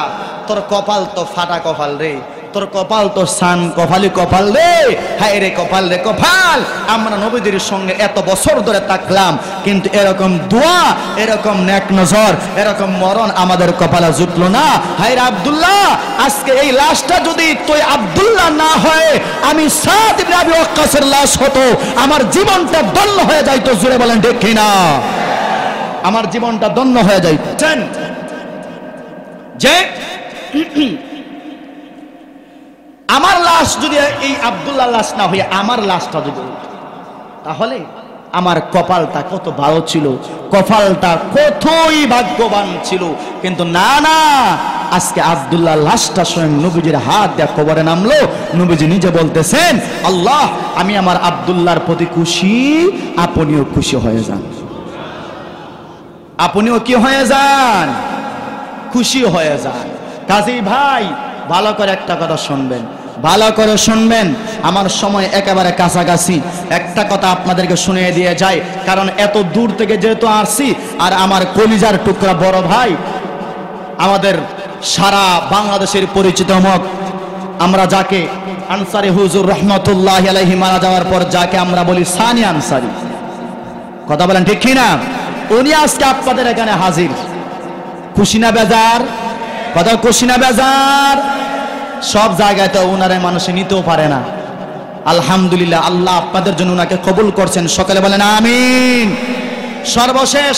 তোর কপাল তো ফাটা কপাল রে, তোর কপাল তো সান কপালি কপাল রে, হায় রে কপাল রে কপাল। আমরা নবীদের সঙ্গে এত বছর ধরে থাকলাম, কিন্তু এরকম দোয়া, এরকম নেক নজর, এরকম মরণ আমাদের কপালে জুটলো না। হায় রে আব্দুল্লাহ, আজকে এই লাশটা যদি তুই আব্দুল্লাহ না হয়, আমি সাদ ইবনে আবি ওয়াক্কাসের লাশ হতো, আমার জীবনটা ধন্য হয়ে যাইতো। জোরে বলেন ঠিক কিনা? আমার জীবনটা ধন্য হয়ে যাইতেন। যে আমার লাশ যদি এই আব্দুল্লাহ লাশ না হয়ে আমার লাশটা যদি, তাহলে আমার কপালটা কত ভালো ছিল, কপালটা কতই ভাগ্যবান ছিল। কিন্তু না না, আজকে আব্দুল্লাহ লাশটা স্বয়ং নবীজির হাত দিয়ে কবরে নামলো। নবীজি নিজে বলতেছেন, আল্লাহ, আমি আমার আব্দুল্লাহর প্রতি খুশি, আপনিও খুশি হয়ে যান। আপনিও কি হয়ে যান, খুশি হয়ে যান। কাজী ভাই, ভালো করে একটা কথা শুনবেন, ভালো করে শুনবেন। আমার সময় একেবারে কাছাকাছি, একটা কথা আপনাদেরকে শুনিয়ে দিয়ে যাই, কারণ এত দূর থেকে যেহেতু আসছি, আর আমার কলিজার টুকরা বড় ভাই, আমাদের সারা বাংলাদেশের পরিচিত মুখ, আমরা যাকে আনসারি হুজুর রহমতুল্লাহি আলাইহি মারা যাওয়ার পর যাকে আমরা বলি সানি আনসারি, কথা বলেন ঠিক কিনা? উনি আজকে আপনাদের এখানে হাজির। খুশি না বেজার? কথা খুশি না বেজার? সব জায়গায় তো ওনারে মানুষে নিতেও পারে না। আলহামদুলিল্লাহ, আল্লাহ আপনাদের জন্য ওনাকে কবুল করছেন। সকালে বলেন আমিন। সর্বশেষ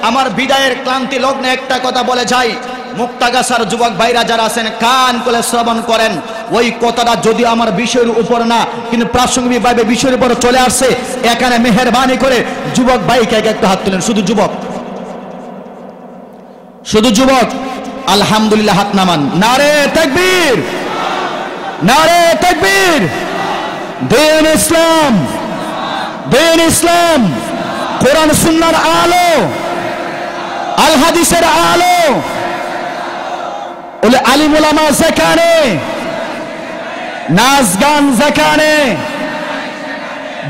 আমার বিদায়ের ক্লান্তি লগ্নে একটা কথা বলে যাই, মুক্তাগাছার যুবক ভাইরা যারা আছেন, কান করে শ্রবণ করেন। ওই কথাটা যদি আমার বিষয়ের উপর না, কিন্তু প্রাসঙ্গিকভাবে বিষয়ের উপর চলে আসছে, এখানে মেহেরবানি করে যুবক ভাইকে একটু হাত তুলেন। শুধু যুবক, শুধু যুবক। আলহামদুলিল্লাহ, হাত নামান। নারে তাকবীর, নারে তাকবীর। দিন ইসলাম, দিন ইসলাম, কোরআন সুন্নাহর আলো, আল হাদিসের আলো। ওলে আলিম উলামা যেখানে, নাচ গান যেখানে,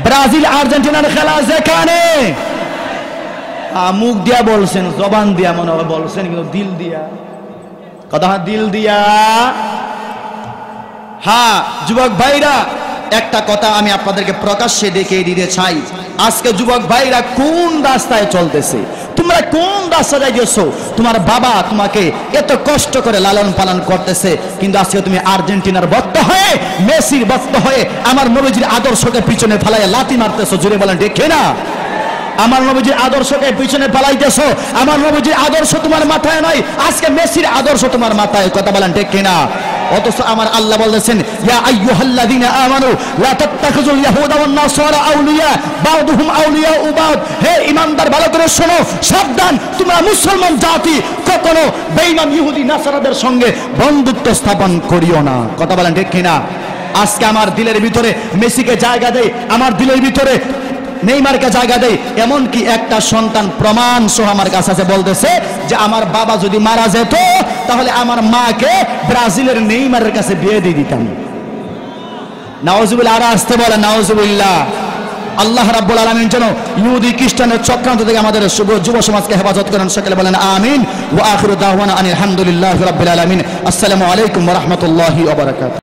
ব্রাজিল আর্জেন্টিনার খেলা যেখানে, মুখ দিয়া বলছেন, জবান দিয়া মনে হয় বলছেন, কিন্তু দিল দিয়া, কথা দিল দিয়া। হ্যাঁ যুবক ভাইরা, একটা কথা আমি আপনাদেরকে প্রকাশ্যে দেখিয়ে দিতে চাই। আজকে যুবক ভাইরা কোন রাস্তায় চলতেছে, তোমরা কোন রাস্তা যাইতেছো? তোমার বাবা তোমাকে এত কষ্ট করে লালন পালন করতেছে, কিন্তু আজকে তুমি আর্জেন্টিনার ভক্ত হয়ে, মেসির ভক্ত হয়ে আমার নবীজির আদর্শকে পিছনে ফেলাইয়া লাথি মারতেছো। জুড়ে বলেন ঠিক না? আমার নবীজির আদর্শকে পিছনে ফেলাইতেছো। আমার নবীজির আদর্শ তোমার মাথায় নয়, আজকে মেসির আদর্শ তোমার মাথায়। কথা বলেন ঠিক কিনা? অথচ আমার আল্লাহ বলতেছেন, ইয়া আইয়ুহাল্লাযীনা আমানু লা তাত্তাখিযুল ইয়াহুদা ওয়ান নাসারা আউলিয়া বা'দুহুম আউলিয়াউ বা'দ। হে ঈমানদার, ভালো করে শোনো, সাবধান, তোমরা মুসলমান জাতি কখনো বেঈমান ইহুদি নাসারাদের সঙ্গে বন্ধুত্ব স্থাপন করিও না। কথা বলেন ঠিক কিনা? আজকে আমার দিলের ভিতরে মেসিকে জায়গা দেই, আমার দিলের ভিতরে নেইমারকে জায়গা দেয়। এমনকি একটা সন্তান প্রমাণ সহ আমার কাছে আছে, বলতেছে যে আমার বাবা যদি মারা যেত, তাহলে আমার মাকে ব্রাজিলের নেইমারের কাছে বিয়ে দিয়ে দিতাম। নাউজুবিল্লাহ। আর আসতে বলে নাউজুবিল্লাহ। আল্লাহ রাব্বুল আলামিন যেন ইহুদি খ্রিস্টানের চক্রান্ত থেকে আমাদের যুব সমাজকে হেফাজত করেন। সকলে বলেন আমিন। ওয়া আখিরু দাওয়ানা আনিল হামদুলিল্লাহি রাব্বিল আলামিন। আসসালামু আলাইকুম ওয়া রাহমাতুল্লাহি ওয়া বারাকাতুহু।